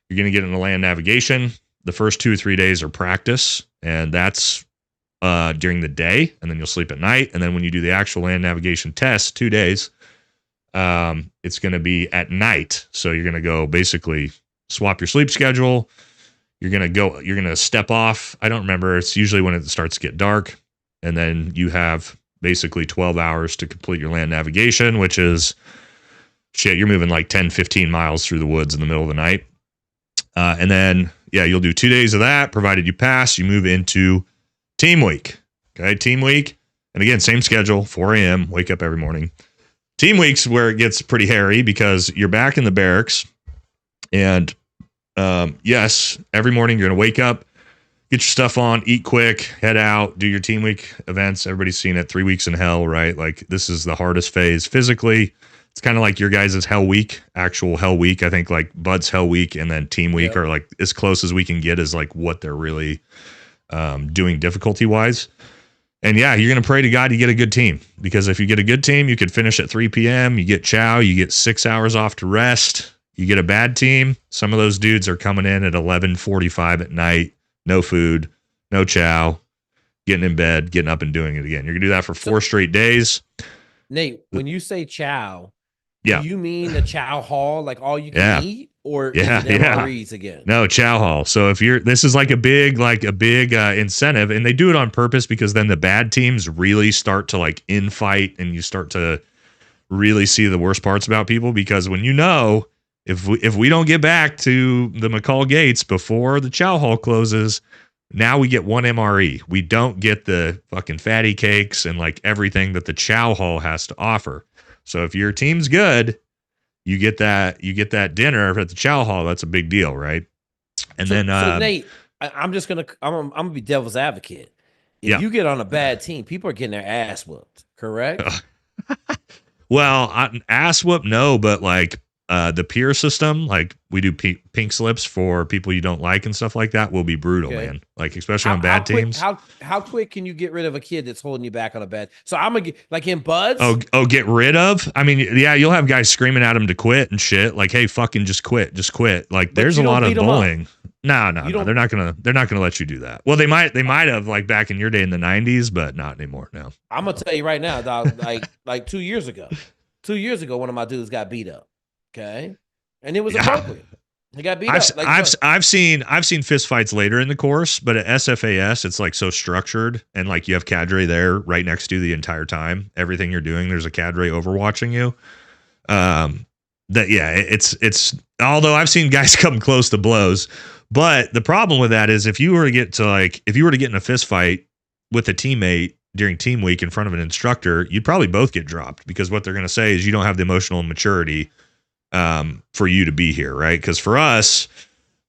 Speaker 1: you're going to get into land navigation. The first 2 or 3 days are practice, and that's during the day, and then you'll sleep at night. And then when you do the actual land navigation test, 2 days, it's going to be at night. So you're going to go basically swap your sleep schedule. You're going to step off. I don't remember. It's usually when it starts to get dark. And then you have basically 12 hours to complete your land navigation, which is shit. You're moving like 10, 15 miles through the woods in the middle of the night. And then, you'll do 2 days of that. Provided you pass, you move into team week. Okay. Team week. And again, same schedule, 4 a.m., wake up every morning. Team week's where it gets pretty hairy because you're back in the barracks. And yes, every morning you're going to wake up, get your stuff on, eat quick, head out, do your team week events. Everybody's seen it, 3 weeks in hell, right? Like this is the hardest phase physically. It's kind of like your guys' hell week, actual hell week. I think like Bud's hell week and then team week are like as close as we can get as like what they're really doing difficulty wise. And you're going to pray to God you get a good team, because if you get a good team, you could finish at 3 p.m. You get chow, you get 6 hours off to rest. You get a bad team. Some of those dudes are coming in at 11:45 at night, no food, no chow, getting in bed, getting up and doing it again. You're going to do that for 4 straight days.
Speaker 2: Nate, when you say chow, do you mean the chow hall, like all you can eat, or MREs again?
Speaker 1: No, chow hall. So if this is like a big incentive, and they do it on purpose because then the bad teams really start to like infight, and you start to really see the worst parts about people, because when if we don't get back to the McCall gates before the chow hall closes, now we get 1 MRE. We don't get the fucking fatty cakes and like everything that the chow hall has to offer. So if your team's good, you get that dinner at the chow hall. That's a big deal, right? And so
Speaker 2: Nate, I'm gonna be devil's advocate. If you get on a bad team, people are getting their ass whooped, correct?
Speaker 1: Well, ass whoop, no, but like the peer system, like we do pink slips for people you don't like and stuff like that, will be brutal, man. Like especially on bad teams.
Speaker 2: How quick can you get rid of a kid that's holding you back on a bad? So I'm gonna get like in buds.
Speaker 1: Get rid of. I mean, yeah, you'll have guys screaming at him to quit and shit. Like, hey, fucking just quit. Like, there's a lot of bullying. No, they're not gonna let you do that. Well, they might have like back in your day in the 90s, but not anymore. No.
Speaker 2: I'm gonna tell you right now, dog. like 2 years ago, one of my dudes got beat up. Okay, and it was appropriate. He got beat up.
Speaker 1: I've seen fist fights later in the course, but at SFAS it's like so structured, and like you have cadre there right next to you the entire time. Everything you're doing, there's a cadre overwatching you. It's although I've seen guys come close to blows, but the problem with that is if you were to get in a fist fight with a teammate during team week in front of an instructor, you'd probably both get dropped because what they're going to say is you don't have the emotional maturity for you to be here, right? Because for us,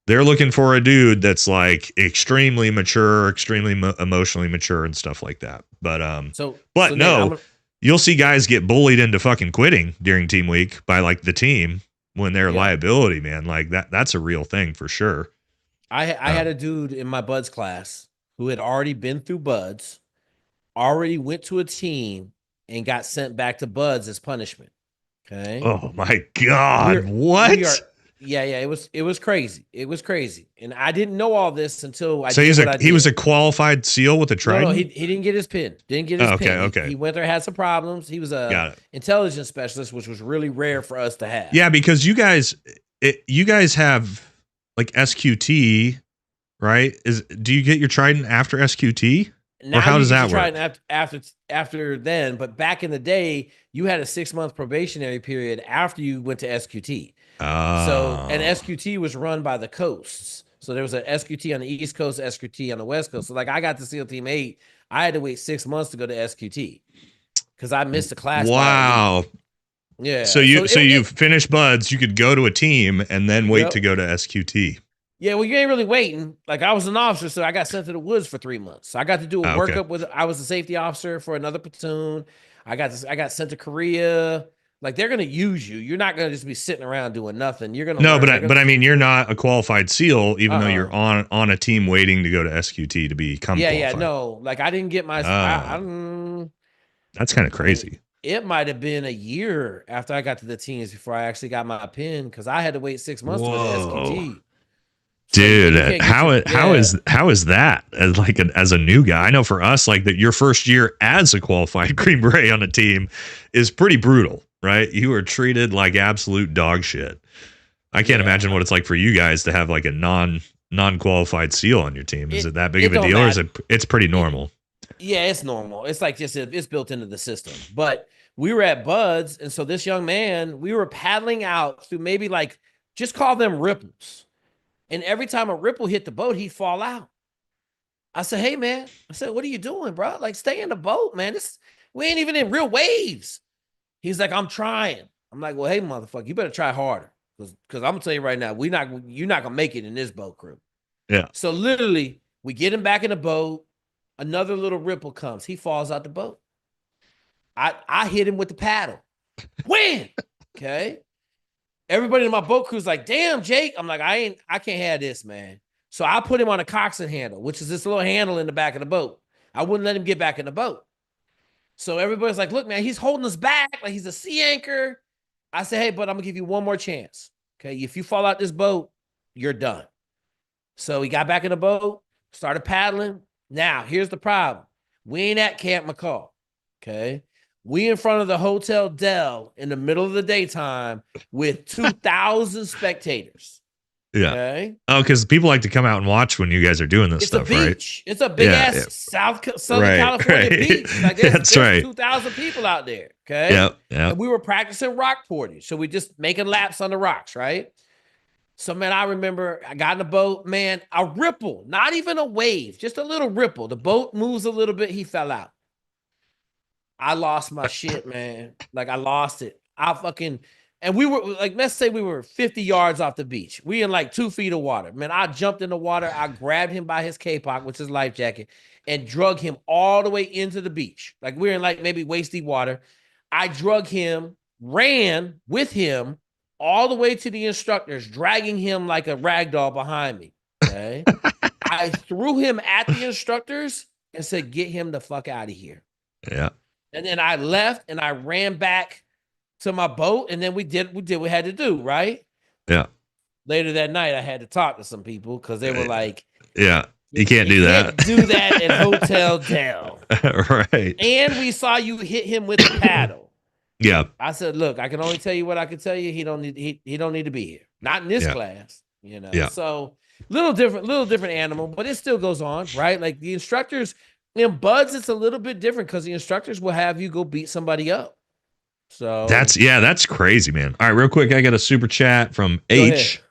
Speaker 1: they're looking for a dude that's like extremely mature, extremely emotionally mature, and stuff like that. But you'll see guys get bullied into fucking quitting during team week by like the team when they're a liability, man. Like that's a real thing for sure.
Speaker 2: I had a dude in my buds class who had already been through buds, already went to a team, and got sent back to buds as punishment. Okay.
Speaker 1: Oh my God. What?
Speaker 2: It was crazy. It was crazy. And I didn't know all this until
Speaker 1: he was a qualified SEAL with a trident?
Speaker 2: No, he didn't get his pin. Didn't get his pin. Okay. He went there, had some problems. He was a intelligence specialist, which was really rare for us to have.
Speaker 1: Yeah, because you guys have like SQT, right? Do you get your trident after SQT?
Speaker 2: Now, or how does that work? After then, but back in the day, you had a 6-month probationary period after you went to SQT. And SQT was run by the coasts. So there was an SQT on the East Coast, SQT on the West Coast. So like I got to SEAL Team 8, I had to wait 6 months to go to SQT because I missed the class.
Speaker 1: Wow.
Speaker 2: Yeah.
Speaker 1: So you finished buds, you could go to a team and then wait to go to SQT.
Speaker 2: Yeah, well, you ain't really waiting. Like I was an officer, so I got sent to the woods for 3 months. So I got to do a workup with. I was a safety officer for another platoon. I got sent to Korea. Like they're gonna use you. You're not gonna just be sitting around doing nothing. You're gonna
Speaker 1: but I mean, you're not a qualified SEAL, even though you're on a team waiting to go to SQT to become qualified.
Speaker 2: Yeah, no. Like I didn't get my.
Speaker 1: That's kind of crazy.
Speaker 2: It might have been a year after I got to the teams before I actually got my pin because I had to wait 6 months to go to SQT.
Speaker 1: Dude, how is that as a new guy? I know for us, like that your first year as a qualified Green Beret on a team is pretty brutal, right? You are treated like absolute dog shit. I can't imagine what it's like for you guys to have like a non-qualified SEAL on your team. Is it that big of a deal, or is it's pretty normal?
Speaker 2: Yeah, it's normal. It's like it's built into the system. But we were at Buds, and so this young man, we were paddling out through maybe like just call them ripples. And every time a ripple hit the boat, he'd fall out. I said, hey, man. I said, what are you doing, bro? Like, stay in the boat, man. We ain't even in real waves. He's like, I'm trying. I'm like, well, hey, motherfucker, you better try harder. Because I'm going to tell you right now, you're not going to make it in this boat crew.
Speaker 1: Yeah.
Speaker 2: So literally, we get him back in the boat. Another little ripple comes. He falls out the boat. I hit him with the paddle. Win! Okay. Everybody in my boat crew's like, damn, Jake. I'm like, I can't have this, man. So I put him on a coxswain handle, which is this little handle in the back of the boat. I wouldn't let him get back in the boat. So everybody's like, look, man, he's holding us back. Like he's a sea anchor. I said, hey, but I'm going to give you one more chance. Okay. If you fall out this boat, you're done. So he got back in the boat, started paddling. Now, here's the problem. We ain't at Camp McCall. Okay. We in front of the Hotel Del in the middle of the daytime with 2,000 spectators.
Speaker 1: Yeah.
Speaker 2: Okay.
Speaker 1: Oh, because people like to come out and watch when you guys are doing this stuff, right?
Speaker 2: It's a big ass Southern California beach. Like there's 2,000 people out there. Okay.
Speaker 1: Yep.
Speaker 2: And we were practicing rock portage. So we just making laps on the rocks, right? So, man, I remember I got in the boat, man, a ripple, not even a wave, just a little ripple. The boat moves a little bit. He fell out. I lost my shit, man. Like I lost it. And we were like, let's say we were 50 yards off the beach. We in like 2 feet of water. Man, I jumped in the water. I grabbed him by his K-Pock, which is life jacket, and drug him all the way into the beach. Like we're in like maybe waist deep water. I drug him, ran with him all the way to the instructors, dragging him like a rag doll behind me. Okay. I threw him at the instructors and said, get him the fuck out of here.
Speaker 1: Yeah.
Speaker 2: And then I left and I ran back to my boat, and then we did what we had to do, right?
Speaker 1: Yeah.
Speaker 2: Later that night, I had to talk to some people because they were like,
Speaker 1: yeah, you can't do that.
Speaker 2: Do that at Hotel Del.
Speaker 1: Right.
Speaker 2: And we saw you hit him with a paddle.
Speaker 1: Yeah.
Speaker 2: I said, look, I can only tell you what I can tell you. He don't need to be here. Not in this class, you know.
Speaker 1: Yeah.
Speaker 2: So little different animal, but it still goes on, right? Like the instructors in buds, it's a little bit different because the instructors will have you go beat somebody up. So
Speaker 1: that's crazy, man. All right, real quick, I got a super chat from H.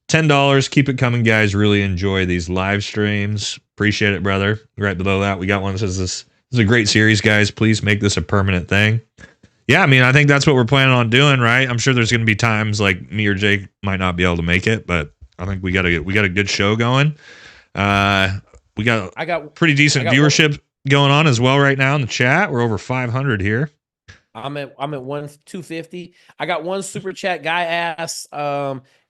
Speaker 1: $10. Keep it coming, guys. Really enjoy these live streams. Appreciate it, brother. Right below that, we got one that says this is a great series, guys. Please make this a permanent thing. Yeah, I mean, I think that's what we're planning on doing, right? I'm sure there's going to be times like me or Jake might not be able to make it, but I think we got a good show going. We got pretty decent viewership going on as well right now in the chat. We're over 500 here.
Speaker 2: I'm at 250. I got one super chat guy asked,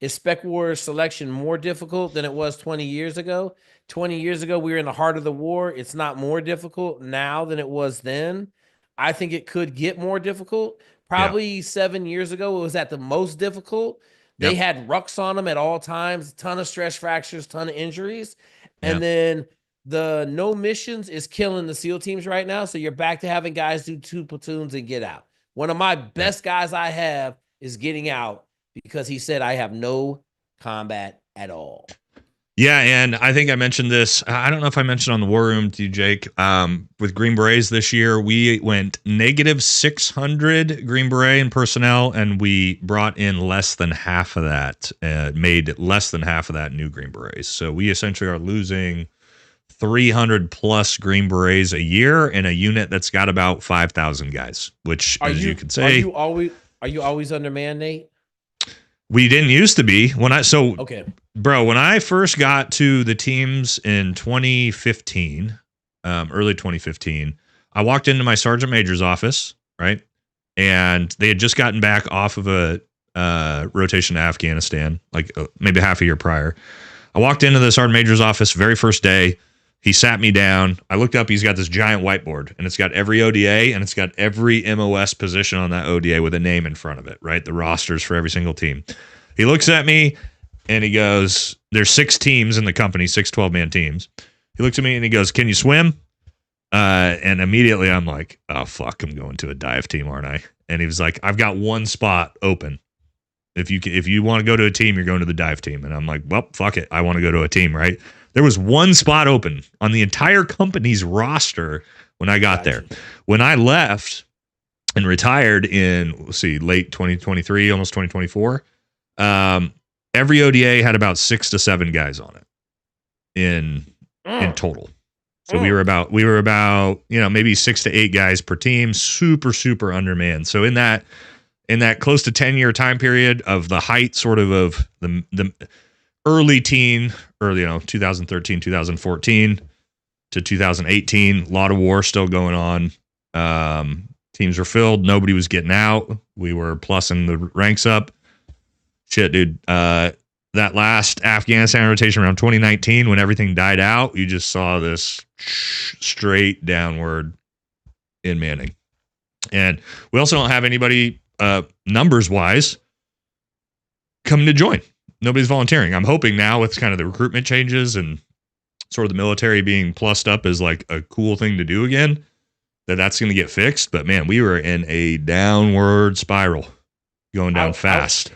Speaker 2: is Spec Wars selection more difficult than it was 20 years ago? 20 years ago, we were in the heart of the war. It's not more difficult now than it was then. I think it could get more difficult. Probably 7 years ago, it was at the most difficult. They had rucks on them at all times, a ton of stress fractures, ton of injuries. And then the no missions is killing the SEAL teams right now. So you're back to having guys do 2 platoons and get out. One of my best guys I have is getting out because he said, I have no combat at all.
Speaker 1: Yeah, and I think I mentioned this. I don't know if I mentioned on the War Room to you, Jake. With Green Berets this year, we went negative 600 Green Beret in personnel, and we brought in less than half of that, made less than half of that new Green Berets. So we essentially are losing 300 plus Green Berets a year in a unit that's got about 5,000 guys, which, you could say,
Speaker 2: are you always undermanned, Nate?
Speaker 1: We didn't used to be. When I first got to the teams in 2015, early 2015, I walked into my sergeant major's office, right? And they had just gotten back off of a rotation to Afghanistan, like maybe half a year prior. I walked into the sergeant major's office very first day. He sat me down. I looked up. He's got this giant whiteboard, and it's got every ODA, and it's got every MOS position on that ODA with a name in front of it, right? The rosters for every single team. He looks at me, and he goes, there's 6 teams in the company, 6 12-man teams. He looks at me, and he goes, can you swim? And immediately I'm like, oh, fuck, I'm going to a dive team, aren't I? And he was like, I've got one spot open. If you want to go to a team, you're going to the dive team. And I'm like, well, fuck it. I want to go to a team, right? There was one spot open on the entire company's roster when I got there. When I left and retired in, late 2023, almost 2024, every ODA had about 6 to 7 guys on it in total. So we were about, maybe 6 to 8 guys per team, super, super undermanned. So in that close to 10-year time period of the height sort of the early 2013, 2014 to 2018, a lot of war still going on. Teams were filled. Nobody was getting out. We were plussing the ranks up. Shit, dude. That last Afghanistan rotation around 2019, when everything died out, you just saw this straight downward in manning. And we also don't have anybody numbers-wise coming to join. Nobody's volunteering. I'm hoping now with kind of the recruitment changes and sort of the military being plussed up as like a cool thing to do again, that's going to get fixed. But man, we were in a downward spiral going down fast.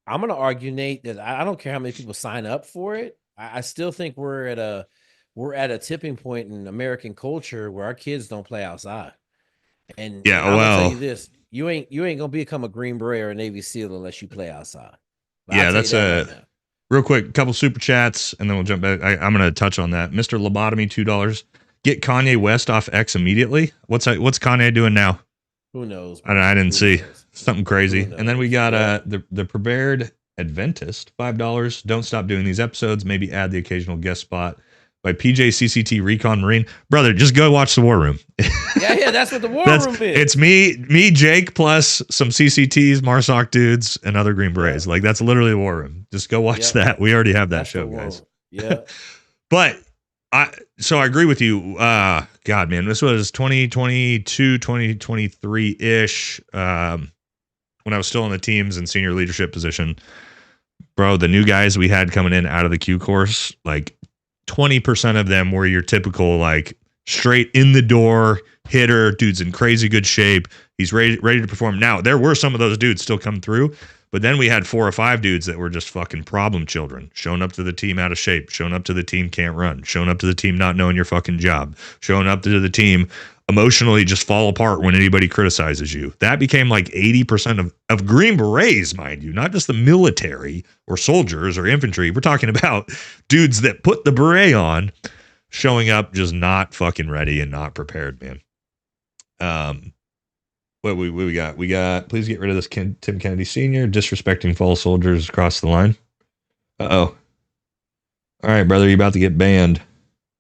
Speaker 2: I'm going to argue, Nate, that I don't care how many people sign up for it. I still think we're at a tipping point in American culture where our kids don't play outside. And I'm going to tell you this, you ain't going to become a Green Beret or a Navy SEAL unless you play outside.
Speaker 1: Yeah, that's real quick. Couple super chats, and then we'll jump back. I'm going to touch on that. Mr. Lobotomy, $2. Get Kanye West off X immediately. What's Kanye doing now?
Speaker 2: Who knows?
Speaker 1: I didn't see something crazy. And then we got the Prepared Adventist, $5. Don't stop doing these episodes. Maybe add the occasional guest spot by PJ CCT Recon Marine. Brother, just go watch the War Room.
Speaker 2: Yeah, that's what the War Room is.
Speaker 1: It's me, Jake, plus some CCTs, Marsoc dudes, and other Green Berets. Like, that's literally the War Room. Just go watch that. We already have that show, guys.
Speaker 2: Yeah.
Speaker 1: But I agree with you. God, man, this was 2022, 2023-ish. When I was still in the teams and senior leadership position, bro, the new guys we had coming in out of the Q course, like 20% of them were your typical, like, straight in the door hitter. Dude's in crazy good shape. He's ready to perform. Now, there were some of those dudes still come through, but then we had 4 or 5 dudes that were just fucking problem children, showing up to the team out of shape, showing up to the team can't run, showing up to the team not knowing your fucking job, showing up to the team emotionally just fall apart when anybody criticizes you. That became like 80% of Green Berets, mind you, not just the military or soldiers or infantry. We're talking about dudes that put the beret on, showing up just not fucking ready and not prepared, man. What we got? We got, please get rid of this Tim Kennedy Sr. disrespecting false soldiers across the line. Uh-oh. All right, brother, you about to get banned.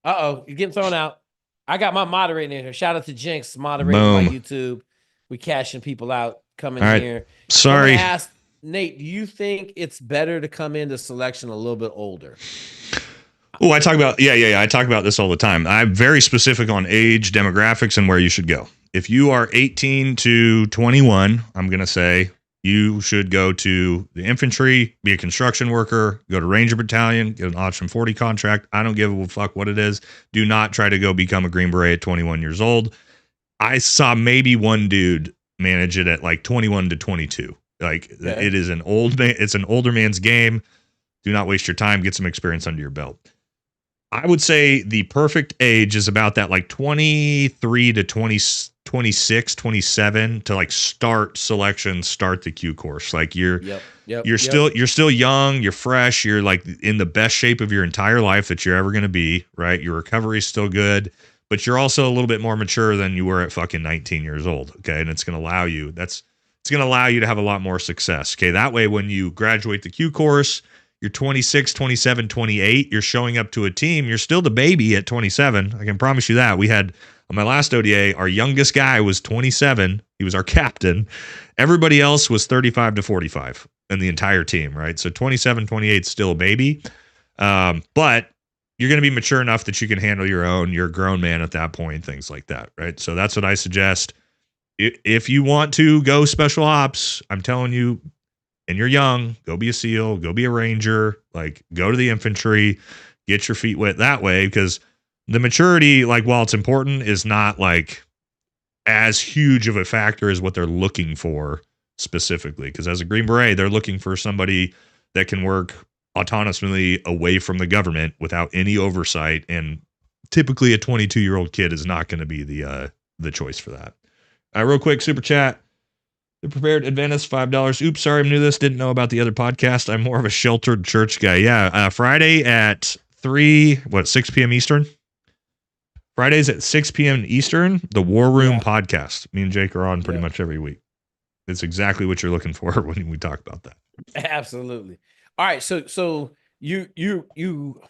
Speaker 2: Uh-oh, you're getting thrown out. I got my moderator in here. Shout out to Jinx, moderating my YouTube. We cashing people out coming here.
Speaker 1: Sorry.
Speaker 2: Ask Nate, do you think it's better to come into selection a little bit older?
Speaker 1: Oh, I talk about, I talk about this all the time. I'm very specific on age, demographics, and where you should go. If you are 18 to 21, I'm going to say you should go to the infantry, be a construction worker, go to Ranger Battalion, get an Option 40 contract. I don't give a fuck what it is. Do not try to go become a Green Beret at 21 years old. I saw maybe one dude manage it at like 21 to 22. Like, it is an it's an older man's game. Do not waste your time. Get some experience under your belt. I would say the perfect age is about that, like 23 to 26, 27 to like start selection, start the Q course. Like you're still young, you're fresh, you're like in the best shape of your entire life that you're ever going to be, right? Your recovery is still good, but you're also a little bit more mature than you were at fucking 19 years old. Okay. And it's going to allow you, it's going to allow you to have a lot more success. Okay. That way, when you graduate the Q course, you're 26, 27, 28. You're showing up to a team. You're still the baby at 27. I can promise you that. We had, on my last ODA, our youngest guy was 27. He was our captain. Everybody else was 35 to 45 in the entire team, right? So 27, 28 is still a baby. But you're going to be mature enough that you can handle your own. You're a grown man at that point, things like that, right? So that's what I suggest. If you want to go special ops, I'm telling you, and you're young, go be a SEAL, go be a Ranger, like go to the infantry, get your feet wet that way, because the maturity, like, while it's important, is not like as huge of a factor as what they're looking for specifically. Because as a Green Beret, they're looking for somebody that can work autonomously away from the government without any oversight. And typically a 22-year-old kid is not going to be the choice for that. Real quick, super chat. The Prepared Adventist, $5. Oops, sorry, I'm new to this. Didn't know about the other podcast. I'm more of a sheltered church guy. Yeah, Friday at 6 p.m. Eastern? Fridays at 6 p.m. Eastern, the War Room podcast. Me and Jake are on pretty much every week. It's exactly what you're looking for when we talk about that.
Speaker 2: Absolutely. All right, so you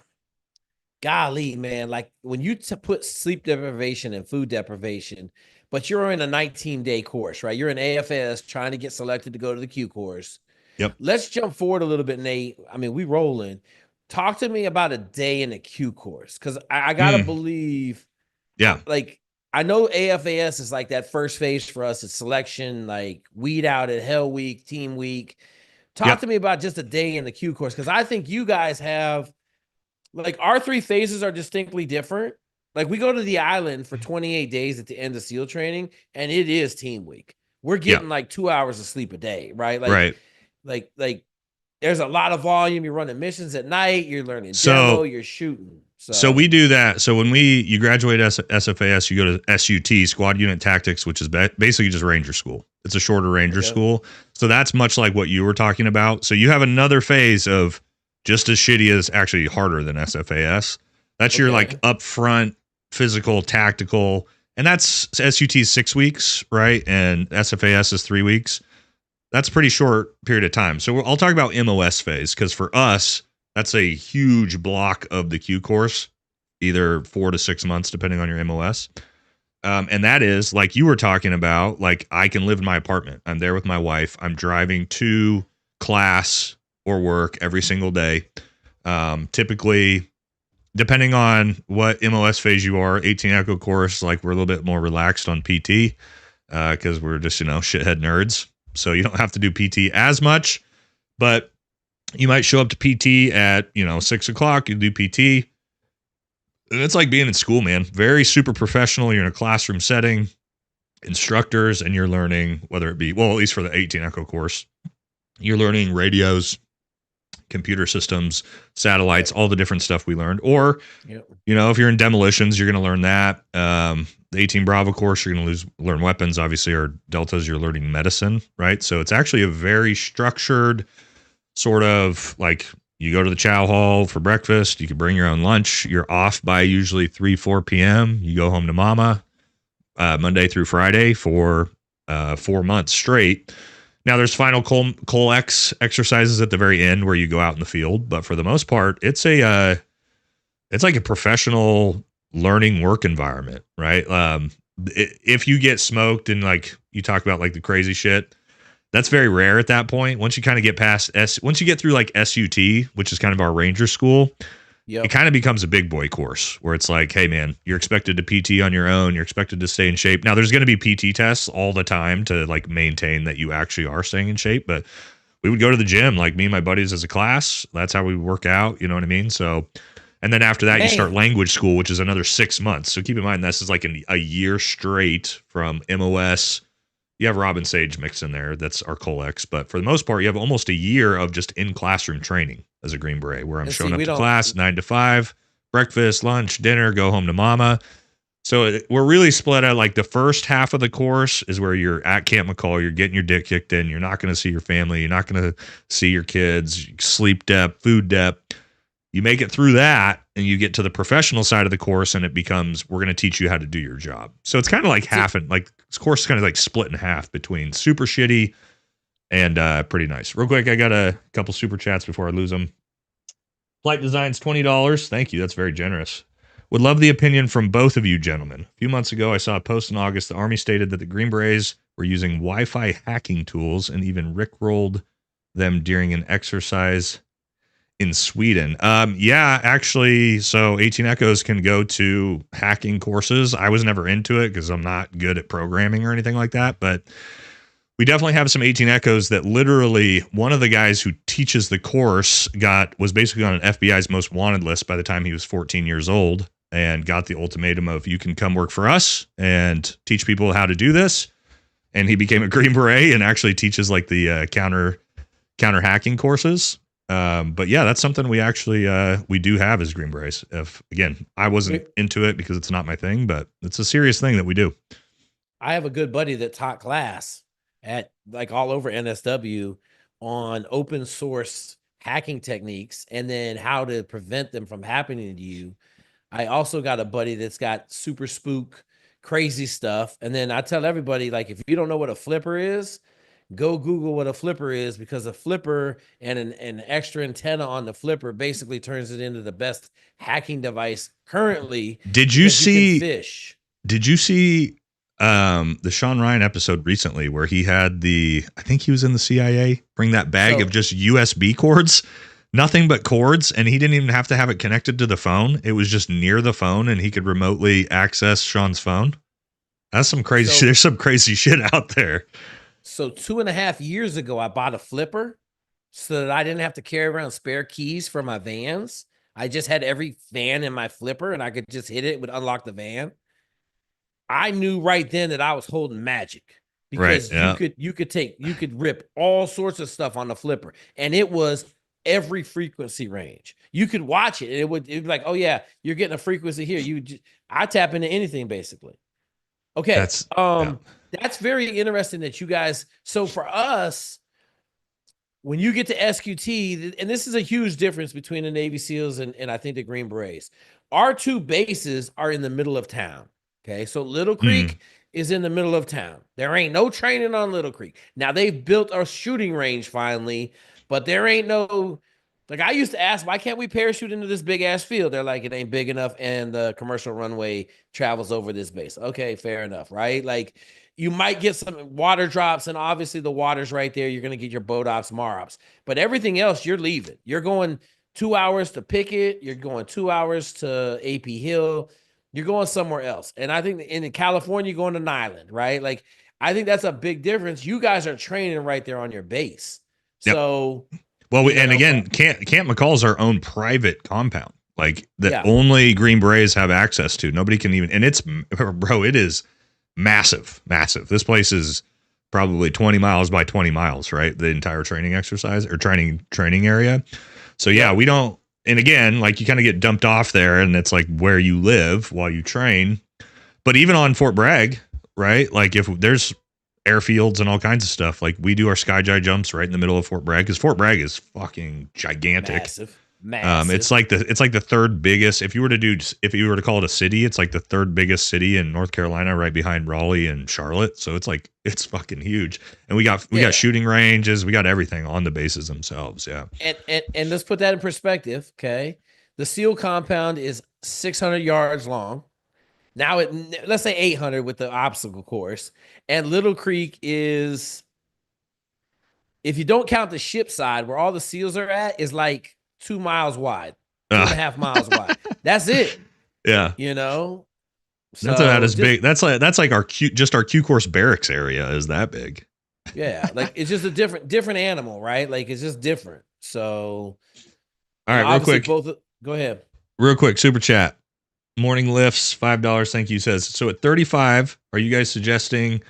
Speaker 2: golly, man, like when you put sleep deprivation and food deprivation, but you're in a 19-day course, right? You're in AFS trying to get selected to go to the Q course.
Speaker 1: Yep.
Speaker 2: Let's jump forward a little bit, Nate. I mean, we rolling. Talk to me about a day in the Q course, because I gotta believe.
Speaker 1: Yeah.
Speaker 2: Like, I know AFAS is like that first phase for us. It's selection, like weed out at Hell Week, Team Week. Talk to me about just a day in the Q course, because I think you guys have, like, our 3 phases are distinctly different. Like, we go to the island for 28 days at the end of SEAL training, and it is Team Week. We're getting like 2 hours of sleep a day, right? Like, like there's a lot of volume. You're running missions at night. You're learning demo. You're shooting.
Speaker 1: So we do that. So when you graduate SFAS, you go to SUT, Squad Unit Tactics, which is basically just Ranger School. It's a shorter Ranger school. So that's much like what you were talking about. So you have another phase of just as shitty as, actually harder than SFAS. That's your like upfront physical, tactical, and that's SUT 6 weeks, right? And SFAS is 3 weeks. That's a pretty short period of time. So I'll talk about MOS phase, because for us, that's a huge block of the Q course. either 4 to 6 months, depending on your MOS. And that is like you were talking about, like I can live in my apartment. I'm there with my wife. I'm driving to class or work every single day. Typically, depending on what MOS phase you are, 18 Echo course, like we're a little bit more relaxed on PT because we're just, shithead nerds. So you don't have to do PT as much, but you might show up to PT at, 6 o'clock, you do PT. And it's like being in school, man. Very super professional. You're in a classroom setting, instructors, and you're learning, whether it be, well, at least for the 18 Echo course, you're learning radios, computer systems, satellites, all the different stuff we learned. Or, if you're in demolitions, you're going to learn that. The 18 Bravo course, you're going to learn weapons, obviously, or deltas, you're learning medicine, right? So it's actually a very structured sort of like you go to the chow hall for breakfast. You can bring your own lunch. You're off by usually 3-4 p.m. You go home to mama Monday through Friday for 4 months straight. Now, there's final Col-X exercises at the very end where you go out in the field. But for the most part, it's like a professional learning work environment, right? If you get smoked and like you talk about like the crazy shit, that's very rare at that point. Once you kind of get past once you get through like SUT, which is kind of our ranger school, it kind of becomes a big boy course where it's like, hey man, you're expected to PT on your own. You're expected to stay in shape. Now there's going to be PT tests all the time to like maintain that you actually are staying in shape. But we would go to the gym, like me and my buddies as a class. That's how we work out. You know what I mean? So, and then after that, you start language school, which is another 6 months. So keep in mind, this is like a year straight from MOS. You have Robin Sage mixed in there. That's our Col-X. But for the most part, you have almost a year of just in-classroom training as a Green Beret, where I'm showing up to class 9 to 5, breakfast, lunch, dinner, go home to mama. So we're really split out. Like the first half of the course is where you're at Camp McCall. You're getting your dick kicked in. You're not going to see your family. You're not going to see your kids. Sleep depth, food depth. You make it through that and you get to the professional side of the course and it becomes, we're going to teach you how to do your job. So it's kind of like half and like this course is kind of like split in half between super shitty and pretty nice. Real quick, I got a couple super chats before I lose them. Flight Designs, $20. Thank you. That's very generous. Would love the opinion from both of you gentlemen. A few months ago, I saw a post in August. The Army stated that the Green Berets were using Wi-Fi hacking tools and even rickrolled them during an exercise in Sweden. Yeah, actually, so 18 Echoes can go to hacking courses. I was never into it because I'm not good at programming or anything like that, but we definitely have some 18 Echoes that literally one of the guys who teaches the course was basically on an FBI's most wanted list by the time he was 14 years old and got the ultimatum of you can come work for us and teach people how to do this. And he became a Green Beret and actually teaches like the counter hacking courses. But yeah, that's something we actually we do have as Green Berets. If again, I wasn't into it because it's not my thing, but it's a serious thing that we do.
Speaker 2: I have a good buddy that taught class at like all over NSW on open source hacking techniques and then how to prevent them from happening to you. I also got a buddy that's got super spook crazy stuff. And then I tell everybody, like, if you don't know what a flipper is, go Google what a flipper is, because a flipper and an extra antenna on the flipper basically turns it into the best hacking device currently.
Speaker 1: Did you see the Sean Ryan episode recently where he had I think he was in the CIA, bring that bag of just USB cords, nothing but cords, and he didn't even have to have it connected to the phone. It was just near the phone and he could remotely access Sean's phone. That's some crazy shit. There's some crazy shit out there.
Speaker 2: So 2.5 years ago, I bought a flipper so that I didn't have to carry around spare keys for my vans. I just had every van in my flipper and I could just hit it. It would unlock the van. I knew right then that I was holding magic because you could rip all sorts of stuff on the flipper, and it was every frequency range. You could watch it. It'd be like, oh yeah, you're getting a frequency here. I tap into anything basically. Okay. That's very interesting that you guys. So for us, when you get to SQT, and this is a huge difference between the Navy SEALs and I think the Green Berets, our two bases are in the middle of town. Okay. So Little Creek is in the middle of town. There ain't no training on Little Creek. Now they've built a shooting range finally, but there ain't no Like I used to ask, why can't we parachute into this big ass field? They're like, it ain't big enough, and the commercial runway travels over this base. Okay, fair enough, right? Like you might get some water drops, and obviously the water's right there. You're gonna get your boat ops, mar ops, but everything else, you're leaving. You're going 2 hours to Pickett. You're going 2 hours to AP Hill. You're going somewhere else. And I think in California, you're going to Nyland, right? Like I think that's a big difference. You guys are training right there on your base,
Speaker 1: Yep.
Speaker 2: so.
Speaker 1: Well, and again, Camp McCall's our own private compound, like that only Green Berets have access to. Nobody can even, and it's, bro, it is massive, massive. This place is probably 20 miles by 20 miles, right? The entire training exercise or training area. So yeah, we don't, and again, like you kind of get dumped off there, and it's like where you live while you train. But even on Fort Bragg, right? Like if there's airfields and all kinds of stuff. Like we do our skydive jumps right in the middle of Fort Bragg because Fort Bragg is fucking gigantic.
Speaker 2: Massive.
Speaker 1: It's like the third biggest. If you were to call it a city, it's like the third biggest city in North Carolina, right behind Raleigh and Charlotte. So it's fucking huge. And we got shooting ranges, we got everything on the bases themselves. Yeah.
Speaker 2: And let's put that in perspective. Okay, the SEAL compound is 600 yards long. Now let's say 800 with the obstacle course, and Little Creek is, if you don't count the ship side where all the SEALs are at, is like 2 miles wide, 2.5 miles wide. That's it.
Speaker 1: Yeah,
Speaker 2: you know,
Speaker 1: so that's about as big. That's like our Q course barracks area is that big.
Speaker 2: Yeah, like it's just a different animal, right? Like it's just different. So,
Speaker 1: all right, real quick,
Speaker 2: go ahead.
Speaker 1: Real quick, super chat. Morning lifts, $5. Thank you. Says, so at 35, are you guys suggesting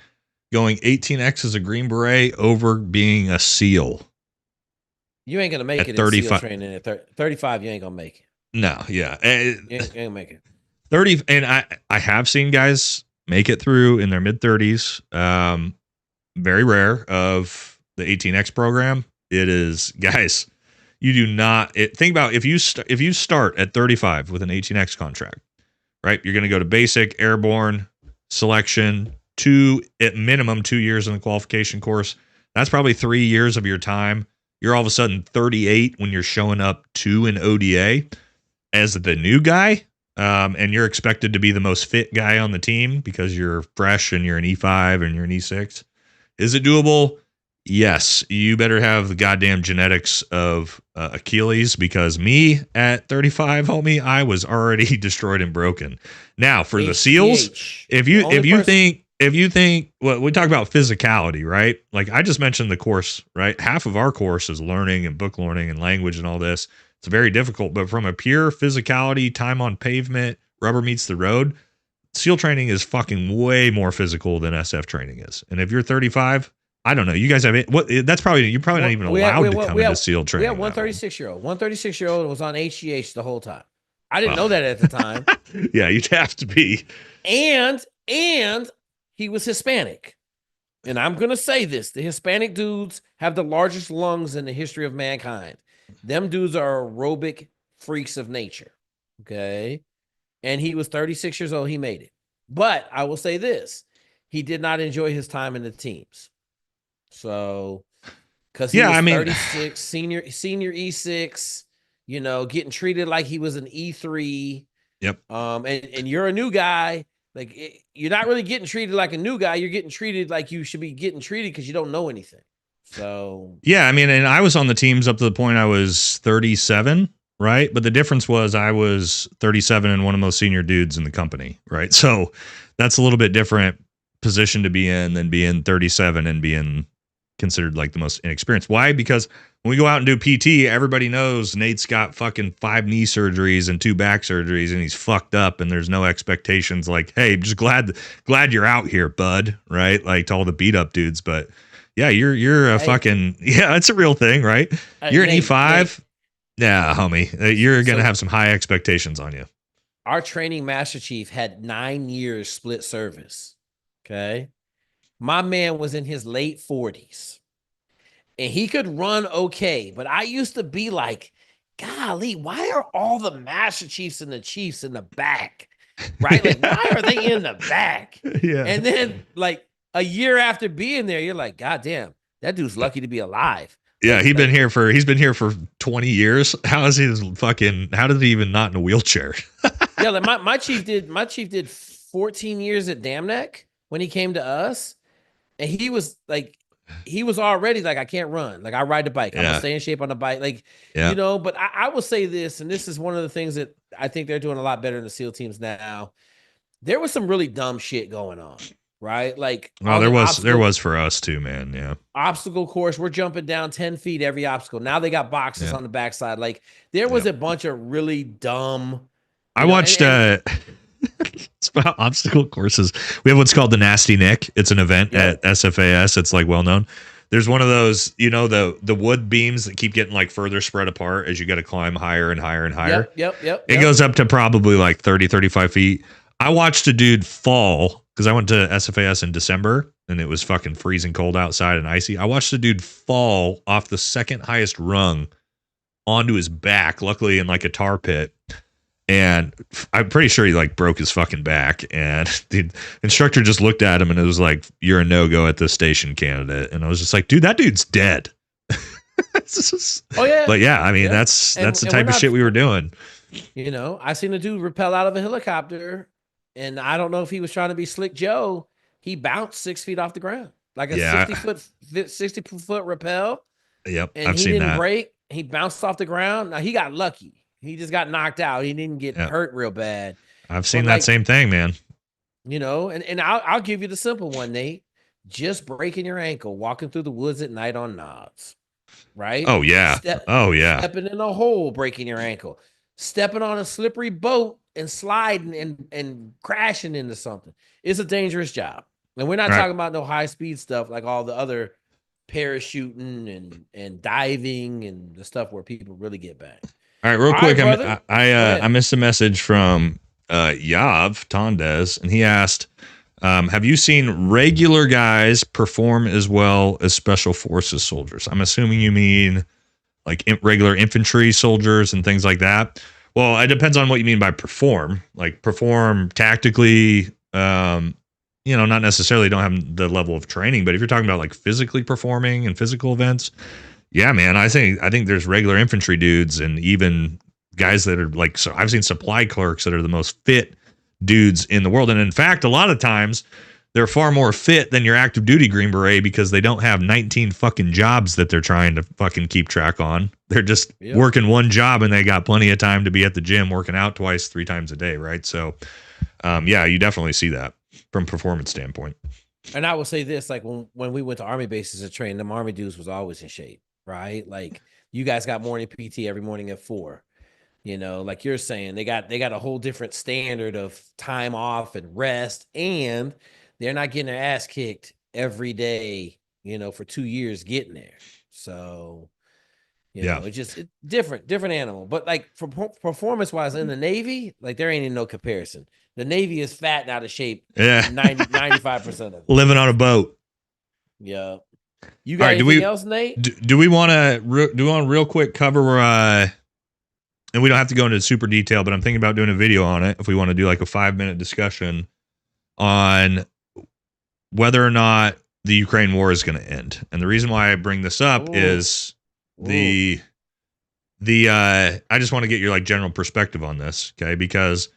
Speaker 1: going 18X as a Green Beret over being a SEAL?
Speaker 2: You ain't gonna make it 35. In SEAL training at 35. You ain't gonna make it.
Speaker 1: No, yeah,
Speaker 2: you ain't gonna make it.
Speaker 1: 30, and I have seen guys make it through in their mid 30s. Very rare of the 18X program. It is, guys. You do not think about if you start at 35 with an 18X contract. Right, you're going to go to basic, airborne, selection, at minimum 2 years in the qualification course. That's probably 3 years of your time. You're all of a sudden 38 when you're showing up to an ODA as the new guy, and you're expected to be the most fit guy on the team because you're fresh and you're an E5 and you're an E6. Is it doable? Yes, you better have the goddamn genetics of Achilles, because me at 35, homie, I was already destroyed and broken. Now for the SEALs, if you think well, we talk about physicality, right? Like I just mentioned the course, right? Half of our course is learning and book learning and language and all this. It's very difficult, but from a pure physicality, time on pavement, rubber meets the road, SEAL training is fucking way more physical than SF training is. And if you're 35, I don't know. You guys have it. That's probably you're probably not even allowed to come into SEAL training.
Speaker 2: We had 136-year-old. 136-year-old was on HGH the whole time. I didn't know that at the time.
Speaker 1: Yeah, you'd have to be.
Speaker 2: And he was Hispanic. And I'm gonna say this: the Hispanic dudes have the largest lungs in the history of mankind. Them dudes are aerobic freaks of nature. Okay. And he was 36 years old. He made it. But I will say this: he did not enjoy his time in the teams. So, because he was 36, senior E6, getting treated like he was an E3.
Speaker 1: Yep.
Speaker 2: And you're a new guy. Like you're not really getting treated like a new guy. You're getting treated like you should be getting treated because you don't know anything. So
Speaker 1: yeah, I mean, and I was on the teams up to the point I was 37, right? But the difference was I was 37 and one of the most senior dudes in the company, right? So that's a little bit different position to be in than being 37 and being considered like the most inexperienced. Why? Because when we go out and do PT, everybody knows Nate's got fucking 5 knee surgeries and 2 back surgeries and he's fucked up, and there's no expectations like, hey, just glad you're out here, bud, right? Like to all the beat up dudes. But yeah, you're a fucking, yeah, it's a real thing, right? You're an E5. Yeah, homie, you're going to have some high expectations on you.
Speaker 2: Our training master chief had 9 years split service. Okay. My man was in his late 40s and he could run okay. But I used to be like, golly, why are all the master chiefs and the chiefs in the back? Right? Like, why are they in the back?
Speaker 1: Yeah.
Speaker 2: And then like a year after being there, you're like, God damn, that dude's lucky to be alive.
Speaker 1: Yeah, he's been here for 20 years. How is he fucking, how did he even not in a wheelchair?
Speaker 2: Yeah, like my chief did 14 years at Dam Neck when he came to us, and he was already like, I can't run, like I ride the bike, I'm gonna
Speaker 1: Yeah.
Speaker 2: stay in shape on the bike, like
Speaker 1: Yeah.
Speaker 2: but I will say this, and this is one of the things that I think they're doing a lot better in the SEAL teams now. There was some really dumb shit going on, right? Like
Speaker 1: Well, there was for us too, man. Yeah.
Speaker 2: Obstacle course, we're jumping down 10 feet every obstacle. Now they got boxes on the backside. Like there was a bunch of really dumb.
Speaker 1: I watched it's about obstacle courses. We have what's called the Nasty Nick. It's an event at SFAS. It's like well known. There's one of those, the wood beams that keep getting like further spread apart as you got to climb higher and higher and higher.
Speaker 2: Yep.
Speaker 1: It goes up to probably like 30, 35 feet. I watched a dude fall because I went to SFAS in December and it was fucking freezing cold outside and icy. I watched a dude fall off the second highest rung onto his back, luckily in like a tar pit. And I'm pretty sure he like broke his fucking back. And the instructor just looked at him and it was like, "You're a no-go at this station candidate." And I was just like, dude, that dude's dead.
Speaker 2: Oh yeah.
Speaker 1: But yeah, I mean, that's the type of shit we were doing.
Speaker 2: I seen a dude rappel out of a helicopter, and I don't know if he was trying to be Slick Joe. He bounced 6 feet off the ground, like a 60 foot rappel.
Speaker 1: Yep,
Speaker 2: and he didn't break. He bounced off the ground. Now he got lucky. He just got knocked out. He didn't get hurt real bad.
Speaker 1: I've seen that same thing, man.
Speaker 2: And I'll give you the simple one, Nate. Just breaking your ankle, walking through the woods at night on nods, right?
Speaker 1: Oh yeah.
Speaker 2: Stepping in a hole, breaking your ankle, stepping on a slippery boat and sliding and crashing into something. It's a dangerous job. And we're not talking about no high speed stuff like all the other parachuting and diving and the stuff where people really get banged.
Speaker 1: All right, real quick, I missed a message from Yav Tondez, and he asked, have you seen regular guys perform as well as special forces soldiers? I'm assuming you mean like regular infantry soldiers and things like that. Well, it depends on what you mean by perform. Like perform tactically, not necessarily don't have the level of training, but if you're talking about like physically performing and physical events, yeah, man, I think there's regular infantry dudes and even guys that are like, so I've seen supply clerks that are the most fit dudes in the world. And in fact, a lot of times they're far more fit than your active duty Green Beret because they don't have 19 fucking jobs that they're trying to fucking keep track on. They're just working one job and they got plenty of time to be at the gym working out 2-3 times a day, right? So, yeah, you definitely see that from performance standpoint.
Speaker 2: And I will say this, like when we went to Army bases to train, them Army dudes was always in shape, right? Like you guys got morning PT every morning at 4. Like you're saying, they got a whole different standard of time off and rest, and they're not getting their ass kicked every day, for 2 years getting there. So, it's just different animal. But like for performance wise in the Navy, like there ain't even no comparison. The Navy is fat and out of shape.
Speaker 1: Yeah.
Speaker 2: 95% of it.
Speaker 1: Living on a boat.
Speaker 2: Yeah. You got anything else, Nate?
Speaker 1: Do we want to real quick cover and we don't have to go into super detail, but I'm thinking about doing a video on it if we want to do like a 5-minute discussion on whether or not the Ukraine war is going to end. And the reason why I bring this up is I just want to get your like general perspective on this, okay? Because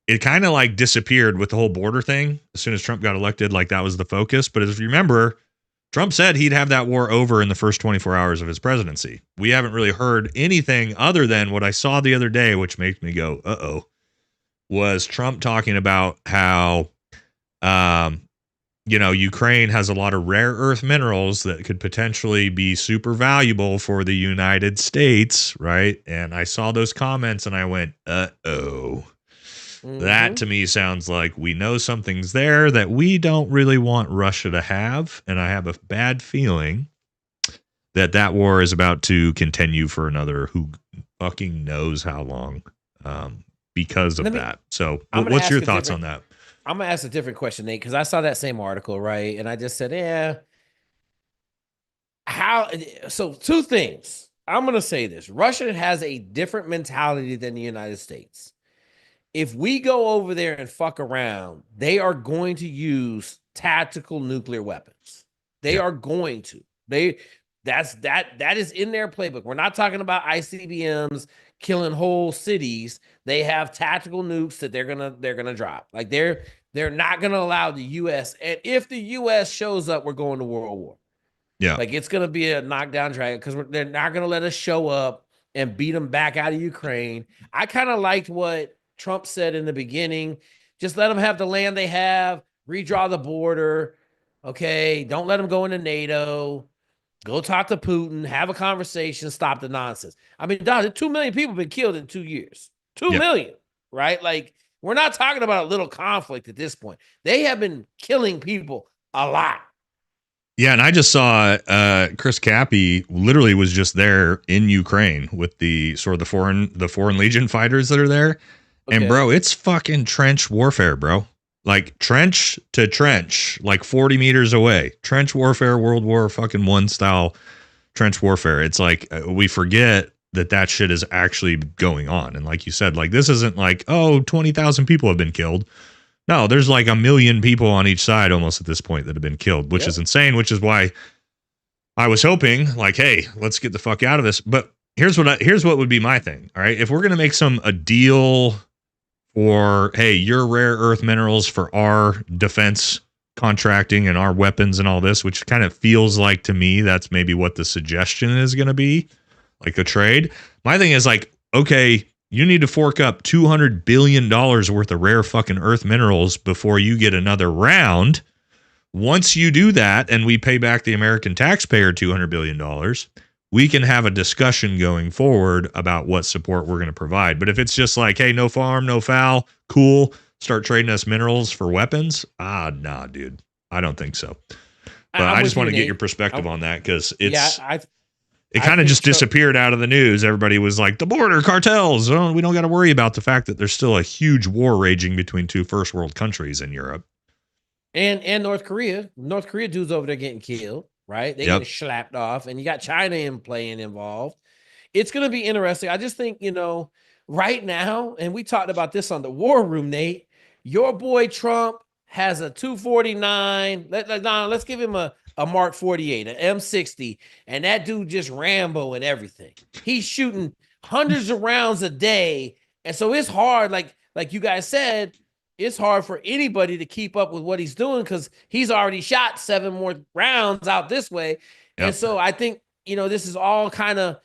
Speaker 1: it kind of like disappeared with the whole border thing as soon as Trump got elected. Like that was the focus. But as you remember, Trump said he'd have that war over in the first 24 hours of his presidency. We haven't really heard anything other than what I saw the other day, which makes me go, uh-oh, was Trump talking about how, Ukraine has a lot of rare earth minerals that could potentially be super valuable for the United States, right? And I saw those comments and I went, uh-oh. Mm-hmm. That to me sounds like we know something's there that we don't really want Russia to have. And I have a bad feeling that war is about to continue for another who fucking knows how long because of that. So what's your thoughts on that?
Speaker 2: I'm going to ask a different question, Nate, because I saw that same article, right? And I just said, so 2 things. I'm going to say this. Russia has a different mentality than the United States. If we go over there and fuck around, they are going to use tactical nuclear weapons. They are going to. That is in their playbook. We're not talking about ICBMs killing whole cities. They have tactical nukes that they're gonna drop. Like they're not gonna allow the U.S. And if the U.S. shows up, we're going to World War.
Speaker 1: Yeah.
Speaker 2: Like it's gonna be a knockdown drag because they're not gonna let us show up and beat them back out of Ukraine. I kind of liked what Trump said in the beginning. Just let them have the land they have, redraw the border. Okay, don't let them go into NATO. Go talk to Putin, have a conversation, stop the nonsense. I mean, Don, 2 million people have been killed in 2 years. 2 million, right? Like, we're not talking about a little conflict at this point. They have been killing people a lot.
Speaker 1: Yeah, and I just saw Chris Cappy literally was just there in Ukraine with the sort of the foreign legion fighters that are there. Okay. And bro, it's fucking trench warfare, bro. Like trench to trench, like 40 meters away. Trench warfare, World War fucking I style trench warfare. It's like we forget that shit is actually going on. And like you said, like this isn't like, oh, 20,000 people have been killed. No, there's like 1 million people on each side almost at this point that have been killed, which is insane, which is why I was hoping like, hey, let's get the fuck out of this. But here's what would be my thing. All right. If we're going to make a deal for, hey, your rare earth minerals for our defense contracting and our weapons and all this, which kind of feels like to me, that's maybe what the suggestion is going to be, like a trade. My thing is like, okay, you need to fork up $200 billion worth of rare fucking earth minerals before you get another round. Once you do that and we pay back the American taxpayer $200 billion, we can have a discussion going forward about what support we're going to provide. But if it's just like, hey, no farm, no foul, cool, start trading us minerals for weapons. Nah, dude, I don't think so. But I just want to get your perspective on that because it's... Yeah, it kind of just disappeared out of the news. Everybody was like, the border cartels. Oh, we don't got to worry about the fact that there's still a huge war raging between two first world countries in Europe.
Speaker 2: And North Korea. North Korea dudes over there getting killed, right? They getting slapped off. And you got China involved. It's going to be interesting. I just think, right now, and we talked about this on the War Room, Nate, your boy Trump has a 249. Let's give him a Mark 48, an M60, and that dude just Rambo and everything. He's shooting hundreds of rounds a day, and so it's hard. Like you guys said, it's hard for anybody to keep up with what he's doing because he's already shot 7 more rounds out this way. Yep. And so I think this is all kind of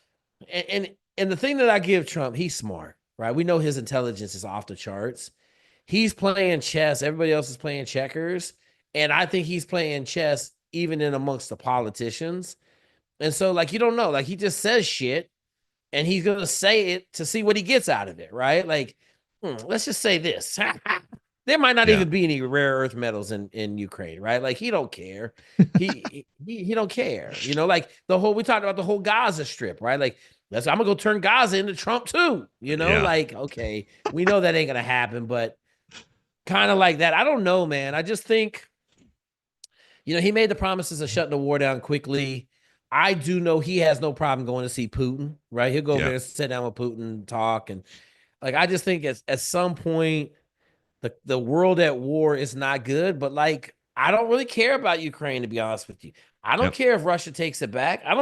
Speaker 2: and the thing that I give Trump, he's smart, right? We know his intelligence is off the charts. He's playing chess. Everybody else is playing checkers, and I think he's playing chess even in amongst the politicians. And so, like, you don't know, like, he just says shit and he's going to say it to see what he gets out of it, right? Like, let's just say this. There might not even be any rare earth metals in Ukraine, right? Like, he don't care. He don't care. Like we talked about the whole Gaza Strip, right? Like, I'm going to go turn Gaza into Trump too, like, okay, we know that ain't going to happen, but kind of like that. I don't know, man. I just think, he made the promises of shutting the war down quickly. I do know he has no problem going to see Putin, right? He'll go there and sit down with Putin and talk. And like, I just think at some point, the world at war is not good. But like, I don't really care about Ukraine, to be honest with you. I don't care if Russia takes it back. I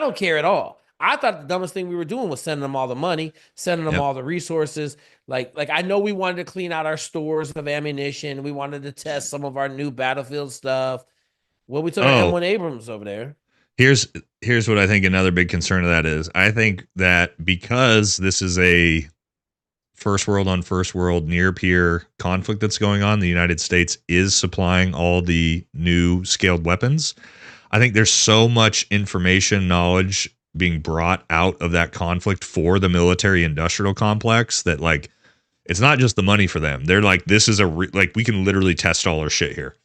Speaker 2: don't care at all. I thought the dumbest thing we were doing was sending them all the money, sending them all the resources. Like I know we wanted to clean out our stores of ammunition. We wanted to test some of our new battlefield stuff. Well, we took M1 Abrams over there.
Speaker 1: Here's what I think another big concern of that is. I think that because this is a first world on first world near peer conflict that's going on, the United States is supplying all the new scaled weapons. I think there's so much information, knowledge being brought out of that conflict for the military industrial complex that like, it's not just the money for them. They're like, this is we can literally test all our shit here.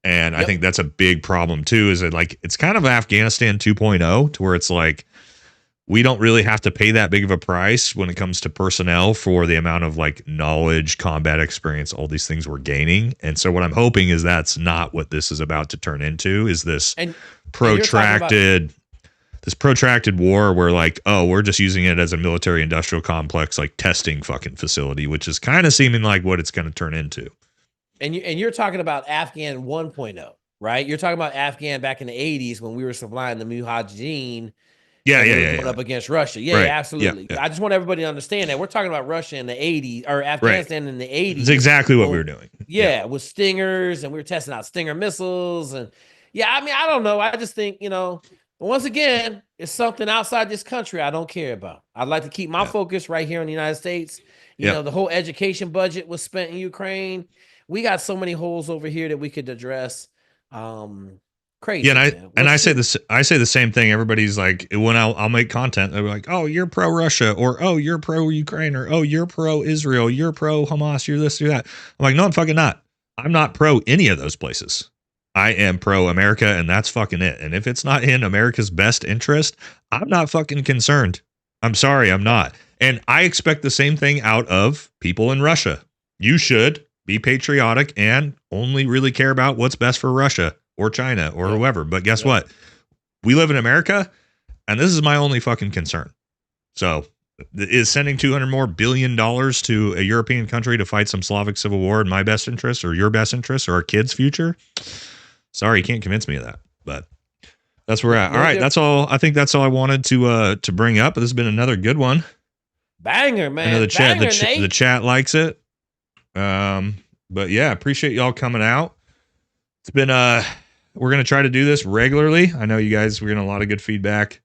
Speaker 1: And I think that's a big problem too, is that like, it's kind of Afghanistan 2.0 to where it's like, we don't really have to pay that big of a price when it comes to personnel for the amount of like knowledge, combat experience, all these things we're gaining. And so what I'm hoping is that's not what this is about to turn into, is this protracted war where like, oh, we're just using it as a military industrial complex, like testing fucking facility, which is kind of seeming like what it's going to turn into.
Speaker 2: And you're talking about Afghan 1.0. right? You're talking about Afghan back in the 80s when we were supplying the Mujahideen.
Speaker 1: Yeah,
Speaker 2: and
Speaker 1: yeah,
Speaker 2: we were
Speaker 1: yeah,
Speaker 2: going
Speaker 1: yeah.
Speaker 2: up against Russia. Yeah,
Speaker 1: Right.
Speaker 2: yeah,
Speaker 1: Yeah,
Speaker 2: absolutely.
Speaker 1: yeah.
Speaker 2: I just want everybody to understand that we're talking about Russia in the 80s or
Speaker 1: Right.
Speaker 2: Afghanistan in the
Speaker 1: It's
Speaker 2: 80s.
Speaker 1: exactly what we were doing.
Speaker 2: Yeah, with Stingers, and we were testing out Stinger missiles. And yeah, I mean, I don't know. I just think, once again, it's something outside this country I don't care about. I'd like to keep my focus right here in the United States. The whole education budget was spent in Ukraine. We got so many holes over here that we could address. Crazy.
Speaker 1: Yeah, and I say this. I say the same thing. Everybody's like, when I'll make content, they're like, "Oh, you're pro Russia," or "Oh, you're pro Ukraine," or "Oh, you're pro Israel," "You're pro Hamas," "You're this, you're that." I'm like, no, I'm fucking not. I'm not pro any of those places. I am pro America, and that's fucking it. And if it's not in America's best interest, I'm not fucking concerned. I'm sorry, I'm not. And I expect the same thing out of people in Russia. You should be patriotic and only really care about what's best for Russia or China or whoever. But guess what? We live in America, and this is my only fucking concern. So is sending $200 billion more to a European country to fight some Slavic civil war in my best interest or your best interest or our kids' future? Sorry, you can't convince me of that. But that's where we're at. All right, that's all. I think that's all I wanted to bring up. This has been another good one.
Speaker 2: Banger, man.
Speaker 1: I know
Speaker 2: the
Speaker 1: chat likes it. But yeah, appreciate y'all coming out. It's been we're gonna try to do this regularly. I know you guys, we're getting a lot of good feedback.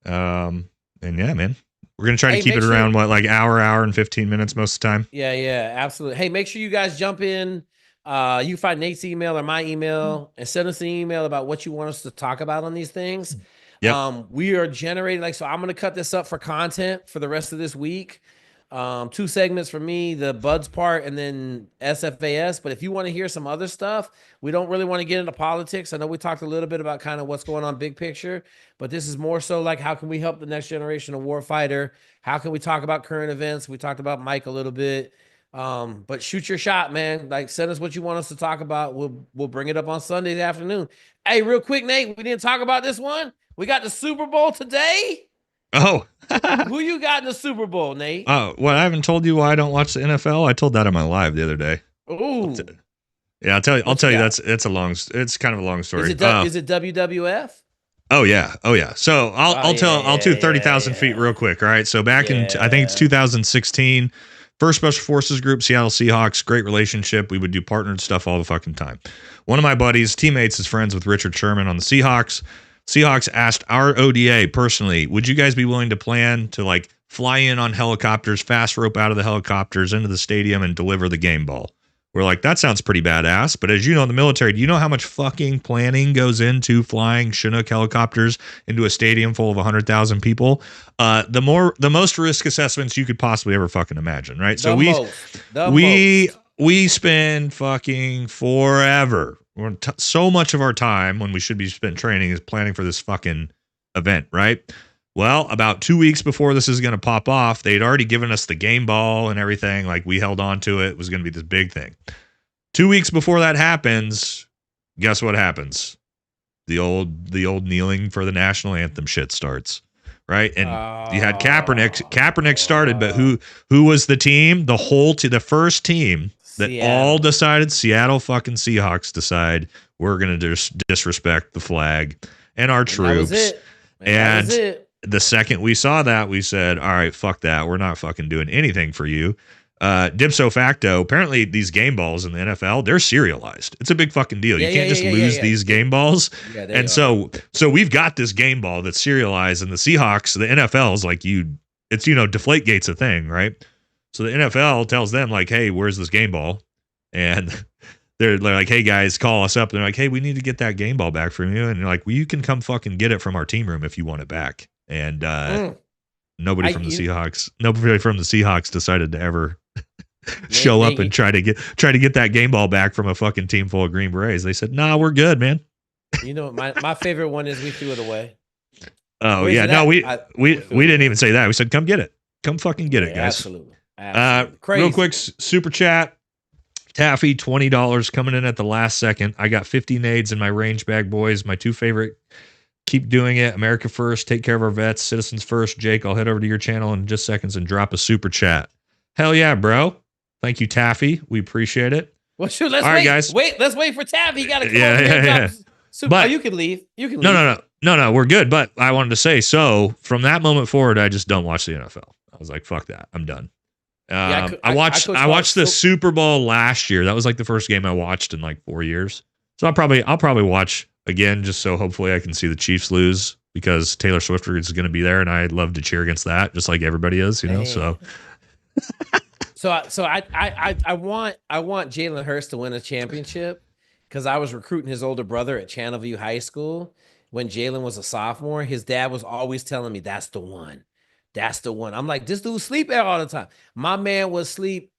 Speaker 1: And yeah, man, we're gonna try to keep it around like hour and 15 minutes most of the time.
Speaker 2: Yeah, absolutely. Hey, make sure you guys jump in. You find Nate's email or my email and send us an email about what you want us to talk about on these things. Yep. We are generating so I'm gonna cut this up for content for the rest of this week. 2 segments for me, the Buds part and then SFAS. But if you want to hear some other stuff, we don't really want to get into politics. I know we talked a little bit about kind of what's going on big picture, but this is more so like, how can we help the next generation of warfighter? How can we talk about current events? We talked about Mike a little bit. But shoot your shot, man. Like, send us what you want us to talk about. We'll bring it up on Sunday afternoon. Hey, real quick, Nate, we didn't talk about this one. We got the Super Bowl today.
Speaker 1: Oh,
Speaker 2: who you got in the Super Bowl, Nate?
Speaker 1: Oh, I haven't told you why I don't watch the NFL. I told that on my live the other day.
Speaker 2: Ooh,
Speaker 1: yeah, I'll tell you. It's kind of a long story.
Speaker 2: Is it WWF?
Speaker 1: Oh yeah. So I'll do 30,000 feet real quick. All right. So back in I think it's 2016, First Special Forces Group, Seattle Seahawks, great relationship. We would do partnered stuff all the fucking time. One of my buddies, teammates, is friends with Richard Sherman on the Seahawks. Seahawks asked our ODA personally, would you guys be willing to plan to like fly in on helicopters, fast rope out of the helicopters into the stadium and deliver the game ball? We're like, that sounds pretty badass. But as you know, in the military, do you know how much fucking planning goes into flying Chinook helicopters into a stadium full of 100,000 people? The most risk assessments you could possibly ever fucking imagine, right? So we spend fucking forever. So much of our time when we should be spent training is planning for this fucking event, right? Well, about 2 weeks before this is going to pop off, they'd already given us the game ball and everything. Like, we held on to it. It was going to be this big thing. 2 weeks before that happens, guess what happens? The old kneeling for the national anthem shit starts, right? And you had Kaepernick. Kaepernick started, but who was the team? The first team that all decided, Seattle fucking Seahawks decide, we're going to disrespect the flag and our troops. That was it. The second we saw that, we said, all right, fuck that. We're not fucking doing anything for you. Dipso facto, apparently these game balls in the NFL, they're serialized. It's a big fucking deal. You can't just lose these game balls. And so we've got this game ball that's serialized, and the Seahawks, the NFL is like, it's, Deflategate's a thing, right? So the NFL tells them like, hey, where's this game ball? And they're like, hey guys, call us up. They're like, hey, we need to get that game ball back from you. And you're like, well, you can come fucking get it from our team room if you want it back. And nobody from the Seahawks decided to ever show up and try to get that game ball back from a fucking team full of Green Berets. They said, nah, we're good, man.
Speaker 2: My favorite one is we threw it away.
Speaker 1: Oh yeah, no, we didn't even say that. We said, come get it. Come fucking get it, guys.
Speaker 2: Absolutely.
Speaker 1: Crazy. Real quick, super chat. Taffy, $20 coming in at the last second. I got 50 nades in my range bag, boys. My 2 favorite. Keep doing it. America first. Take care of our vets. Citizens first. Jake, I'll head over to your channel in just seconds and drop a super chat. Hell yeah, bro. Thank you, Taffy. We appreciate it.
Speaker 2: Well, shoot, let's
Speaker 1: All
Speaker 2: wait.
Speaker 1: right, guys.
Speaker 2: Let's wait for Tav. He got to come
Speaker 1: Yeah,
Speaker 2: over here and
Speaker 1: yeah.
Speaker 2: drop. But you can leave. You can leave.
Speaker 1: No, we're good. But I wanted to say, so from that moment forward, I just don't watch the NFL. I was like, fuck that. I'm done. I watched the Super Bowl last year. That was like the first game I watched in like 4 years. So I'll probably watch again, just so hopefully I can see the Chiefs lose, because Taylor Swift is going to be there, and I'd love to cheer against that, just like everybody is, you know. So
Speaker 2: I want Jalen Hurts to win a championship, because I was recruiting his older brother at Channelview High School when Jalen was a sophomore. His dad was always telling me, that's the one. That's the one. I'm like, this dude sleep there all the time. My man would sleep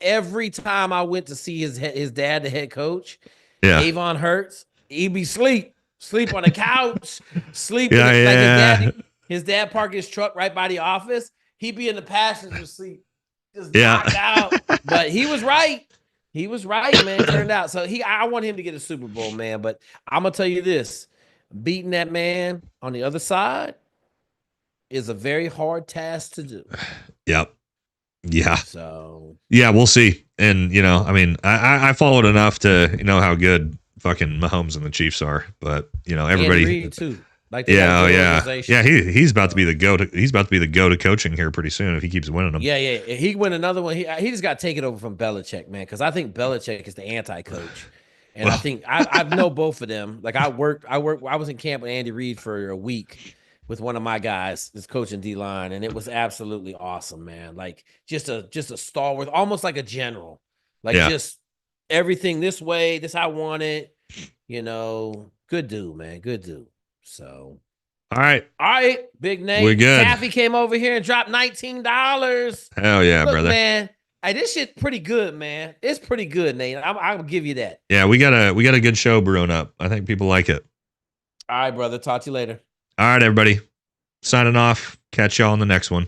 Speaker 2: every time I went to see his dad, the head coach.
Speaker 1: Yeah.
Speaker 2: Avon Hurts. He'd be sleep on the couch, sleep. His dad parked his truck right by the office. He'd be in the passenger seat, just knocked out. But he was right. He was right, man. It turned out. So I want him to get a Super Bowl, man. But I'm gonna tell you this: beating that man on the other side is a very hard task to do.
Speaker 1: Yep. Yeah.
Speaker 2: So
Speaker 1: yeah, we'll see. And I mean, I followed enough to know how good fucking Mahomes and the Chiefs are, but everybody
Speaker 2: Andy Reid too. Like
Speaker 1: he's about to be the go to. He's about to be the go to coaching here pretty soon if he keeps winning them.
Speaker 2: Yeah. If he win another one, he just got to take it over from Belichick, man. Because I think Belichick is the anti-coach, and I think I know both of them. Like I was in camp with Andy Reid for a week with one of my guys that's coaching D-line, and it was absolutely awesome, man. Like just a stalwart, almost like a general. Like just everything this way, this I want it. Good dude, man. Good dude. So,
Speaker 1: all right,
Speaker 2: big name.
Speaker 1: We're good.
Speaker 2: Taffy came over here and dropped $19.
Speaker 1: Hell yeah,
Speaker 2: Look,
Speaker 1: brother,
Speaker 2: man. Hey, this shit pretty good, man. It's pretty good, Nate. I'll give you that.
Speaker 1: Yeah, we got a good show brewing up. I think people like it.
Speaker 2: All right, brother. Talk to you later.
Speaker 1: All right, everybody. Signing off. Catch y'all on the next one.